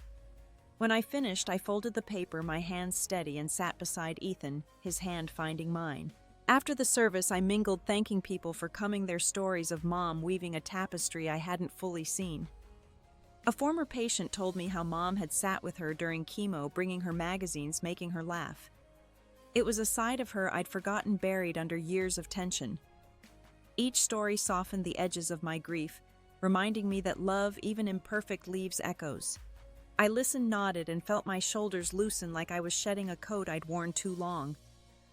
When I finished, I folded the paper, my hands steady, and sat beside Ethan, his hand finding mine. After the service, I mingled, thanking people for coming, their stories of Mom weaving a tapestry I hadn't fully seen. A former patient told me how Mom had sat with her during chemo, bringing her magazines, making her laugh. It was a side of her I'd forgotten, buried under years of tension. Each story softened the edges of my grief, reminding me that love, even imperfect, leaves echoes. I listened, nodded, and felt my shoulders loosen, like I was shedding a coat I'd worn too long.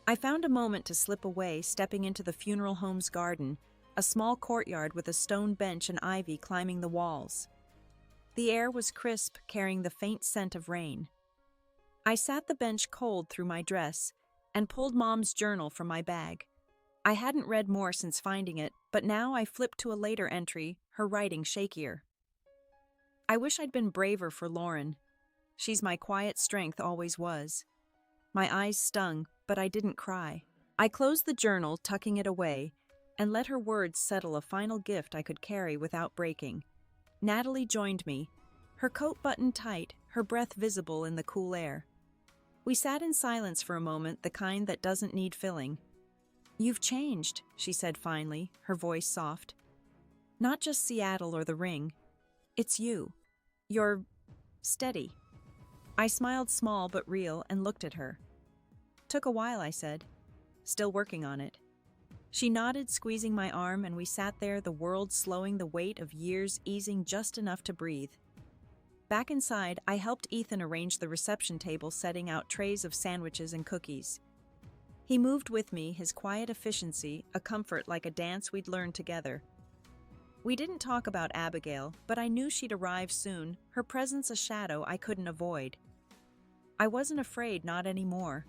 I found a moment to slip away, stepping into the funeral home's garden, a small courtyard with a stone bench and ivy climbing the walls. The air was crisp, carrying the faint scent of rain. I sat the bench, cold through my dress, and pulled Mom's journal from my bag. I hadn't read more since finding it, but now I flipped to a later entry, her writing shakier. I wish I'd been braver for Lauren. She's my quiet strength, always was. My eyes stung, but I didn't cry. I closed the journal, tucking it away, and let her words settle, a final gift I could carry without breaking. Natalie joined me, her coat buttoned tight, her breath visible in the cool air. We sat in silence for a moment, the kind that doesn't need filling. "You've changed," she said finally, her voice soft. "Not just Seattle or the ring. It's you. You're steady." I smiled, small but real, and looked at her. "Took a while," I said. "Still working on it." She nodded, squeezing my arm, and we sat there, the world slowing, the weight of years easing just enough to breathe. Back inside, I helped Ethan arrange the reception table, setting out trays of sandwiches and cookies. He moved with me, his quiet efficiency, a comfort like a dance we'd learned together. We didn't talk about Abigail, but I knew she'd arrive soon, her presence a shadow I couldn't avoid. I wasn't afraid, not anymore.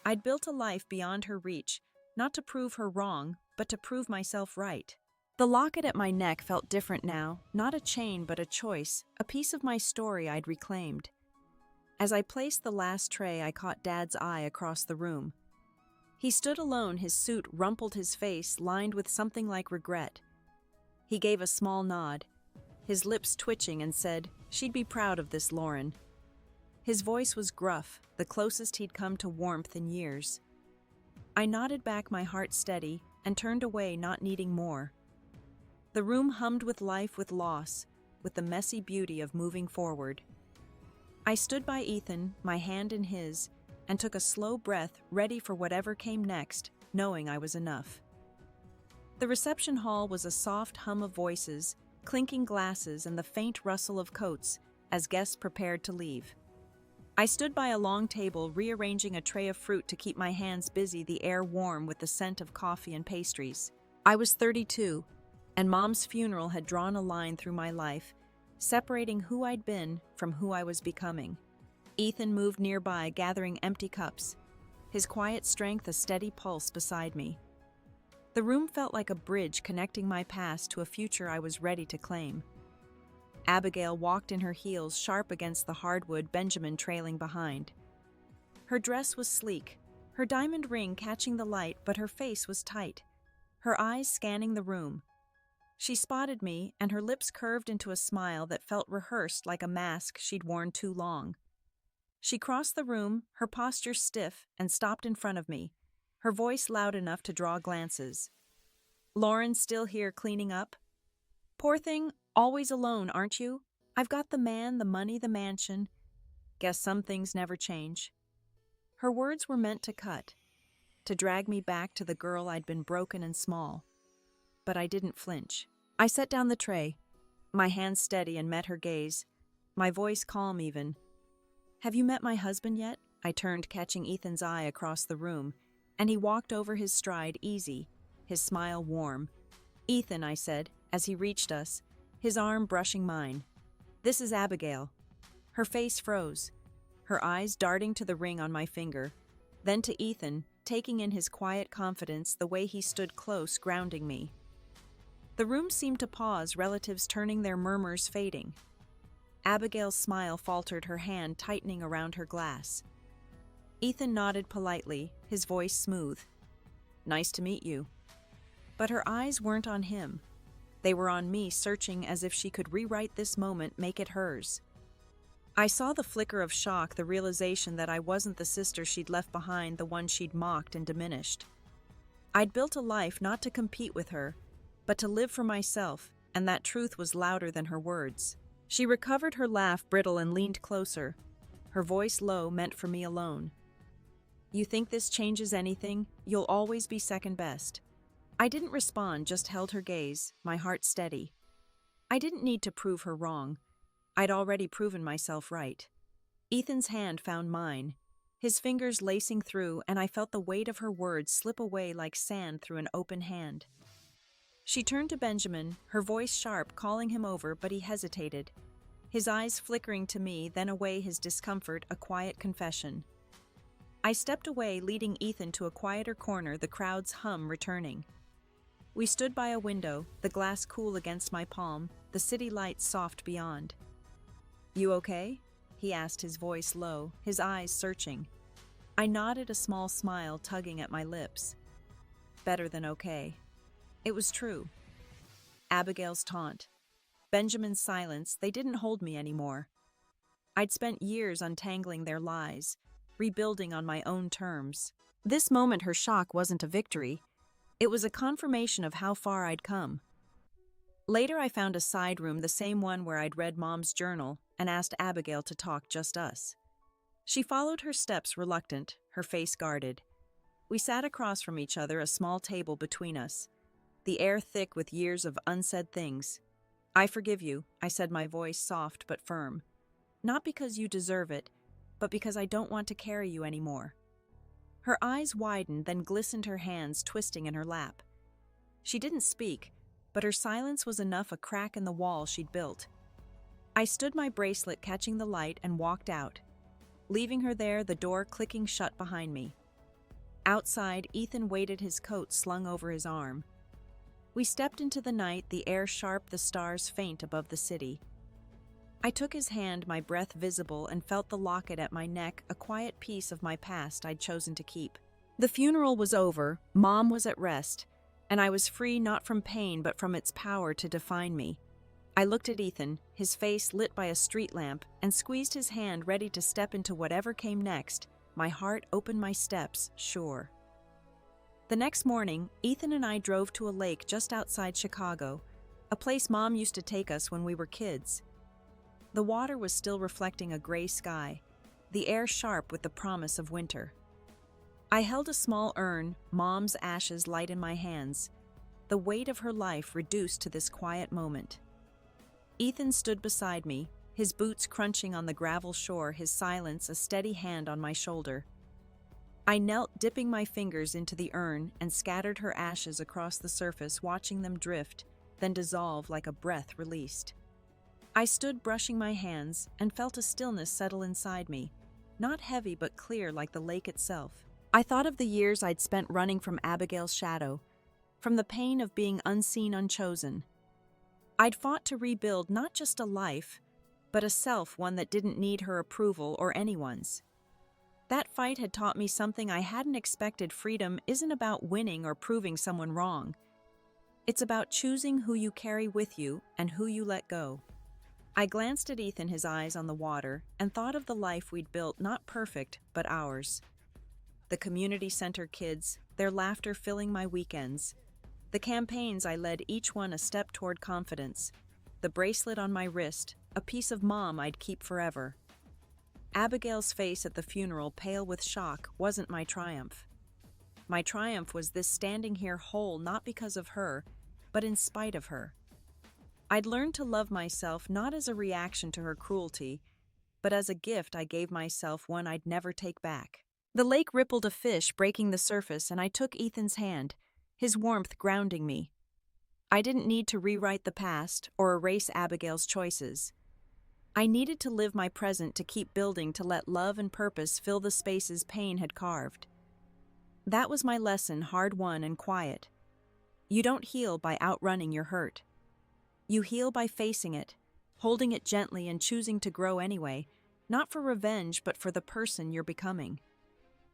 I'd built a life beyond her reach, not to prove her wrong, but to prove myself right. The locket at my neck felt different now, not a chain but a choice, a piece of my story I'd reclaimed. As I placed the last tray, I caught Dad's eye across the room. He stood alone, his suit rumpled, his face lined with something like regret. He gave a small nod, his lips twitching, and said, "She'd be proud of this, Lauren." His voice was gruff, the closest he'd come to warmth in years. I nodded back, my heart steady, and turned away, not needing more. The room hummed with life, with loss, with the messy beauty of moving forward. I stood by Ethan, my hand in his, and took a slow breath, ready for whatever came next, knowing I was enough. The reception hall was a soft hum of voices, clinking glasses, and the faint rustle of coats as guests prepared to leave. I stood by a long table, rearranging a tray of fruit to keep my hands busy, the air warm with the scent of coffee and pastries. I was 32, and Mom's funeral had drawn a line through my life, separating who I'd been from who I was becoming. Ethan moved nearby, gathering empty cups, his quiet strength a steady pulse beside me. The room felt like a bridge connecting my past to a future I was ready to claim. Abigail walked in her heels, sharp against the hardwood, Benjamin trailing behind. Her dress was sleek, her diamond ring catching the light, but her face was tight, her eyes scanning the room. She spotted me, and her lips curved into a smile that felt rehearsed like a mask she'd worn too long. She crossed the room, her posture stiff, and stopped in front of me, her voice loud enough to draw glances. "Lauren still here cleaning up? Poor thing, always alone, aren't you? I've got the man, the money, the mansion. Guess some things never change." Her words were meant to cut, to drag me back to the girl I'd been broken and small. But I didn't flinch. I set down the tray, my hands steady, and met her gaze, my voice calm even. "Have you met my husband yet?" I turned, catching Ethan's eye across the room, and he walked over his stride easy, his smile warm. "Ethan," I said, as he reached us, his arm brushing mine. "This is Abigail." Her face froze, her eyes darting to the ring on my finger, then to Ethan, taking in his quiet confidence, the way he stood close, grounding me. The room seemed to pause, relatives turning, their murmurs fading. Abigail's smile faltered, her hand tightening around her glass. Ethan nodded politely, his voice smooth. "Nice to meet you." But her eyes weren't on him. They were on me, searching as if she could rewrite this moment, make it hers. I saw the flicker of shock, the realization that I wasn't the sister she'd left behind, the one she'd mocked and diminished. I'd built a life not to compete with her, but to live for myself, and that truth was louder than her words. She recovered her laugh, brittle, and leaned closer, her voice low, meant for me alone. "You think this changes anything? You'll always be second best." I didn't respond, just held her gaze, my heart steady. I didn't need to prove her wrong. I'd already proven myself right. Ethan's hand found mine, his fingers lacing through, and I felt the weight of her words slip away like sand through an open hand. She turned to Benjamin, her voice sharp, calling him over, but he hesitated, his eyes flickering to me, then away, his discomfort a quiet confession. I stepped away, leading Ethan to a quieter corner, the crowd's hum returning. We stood by a window, the glass cool against my palm, the city lights soft beyond. "You okay?" he asked, his voice low, his eyes searching. I nodded, a small smile tugging at my lips. Better than okay. It was true. Abigail's taunt, Benjamin's silence, they didn't hold me anymore. I'd spent years untangling their lies, rebuilding on my own terms. This moment, her shock wasn't a victory. It was a confirmation of how far I'd come. Later, I found a side room, the same one where I'd read Mom's journal, and asked Abigail to talk, just us. She followed her steps, reluctant, her face guarded. We sat across from each other, a small table between us, the air thick with years of unsaid things. "I forgive you," I said, my voice soft but firm. "Not because you deserve it, but because I don't want to carry you anymore." Her eyes widened, then glistened, her hands twisting in her lap. She didn't speak, but her silence was enough, a crack in the wall she'd built. I stood, my bracelet catching the light, and walked out, leaving her there, the door clicking shut behind me. Outside, Ethan waited, his coat slung over his arm. We stepped into the night, the air sharp, the stars faint above the city. I took his hand, my breath visible, and felt the locket at my neck, a quiet piece of my past I'd chosen to keep. The funeral was over, Mom was at rest, and I was free, not from pain but from its power to define me. I looked at Ethan, his face lit by a street lamp, and squeezed his hand, ready to step into whatever came next. My heart opened, my steps sure. The next morning, Ethan and I drove to a lake just outside Chicago, a place Mom used to take us when we were kids. The water was still reflecting a gray sky, the air sharp with the promise of winter. I held a small urn, Mom's ashes light in my hands, the weight of her life reduced to this quiet moment. Ethan stood beside me, his boots crunching on the gravel shore, his silence a steady hand on my shoulder. I knelt, dipping my fingers into the urn, and scattered her ashes across the surface, watching them drift, then dissolve like a breath released. I stood, brushing my hands, and felt a stillness settle inside me, not heavy but clear like the lake itself. I thought of the years I'd spent running from Abigail's shadow, from the pain of being unseen, unchosen. I'd fought to rebuild not just a life, but a self, one that didn't need her approval or anyone's. That fight had taught me something I hadn't expected. Freedom isn't about winning or proving someone wrong. It's about choosing who you carry with you and who you let go. I glanced at Ethan, his eyes on the water, and thought of the life we'd built, not perfect, but ours. The community center kids, their laughter filling my weekends. The campaigns I led, each one a step toward confidence. The bracelet on my wrist, a piece of mom I'd keep forever. Abigail's face at the funeral, pale with shock, wasn't my triumph. My triumph was this, standing here whole, not because of her, but in spite of her. I'd learned to love myself not as a reaction to her cruelty, but as a gift I gave myself, one I'd never take back. The lake rippled, a fish breaking the surface, and I took Ethan's hand, his warmth grounding me. I didn't need to rewrite the past or erase Abigail's choices. I needed to live my present, to keep building, to let love and purpose fill the spaces pain had carved. That was my lesson, hard-won and quiet. You don't heal by outrunning your hurt. You heal by facing it, holding it gently and choosing to grow anyway, not for revenge but for the person you're becoming.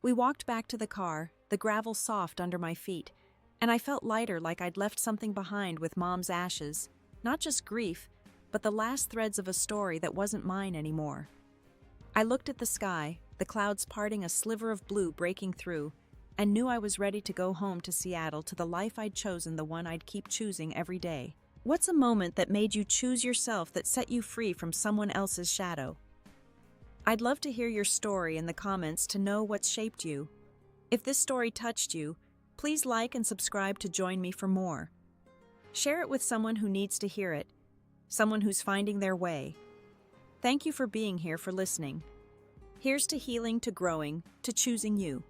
We walked back to the car, the gravel soft under my feet, and I felt lighter, like I'd left something behind with Mom's ashes, not just grief, but the last threads of a story that wasn't mine anymore. I looked at the sky, the clouds parting, a sliver of blue breaking through, and knew I was ready to go home to Seattle, to the life I'd chosen, the one I'd keep choosing every day. What's a moment that made you choose yourself, that set you free from someone else's shadow? I'd love to hear your story in the comments, to know what shaped you. If this story touched you, please like and subscribe to join me for more. Share it with someone who needs to hear it, someone who's finding their way. Thank you for being here, for listening. Here's to healing, to growing, to choosing you.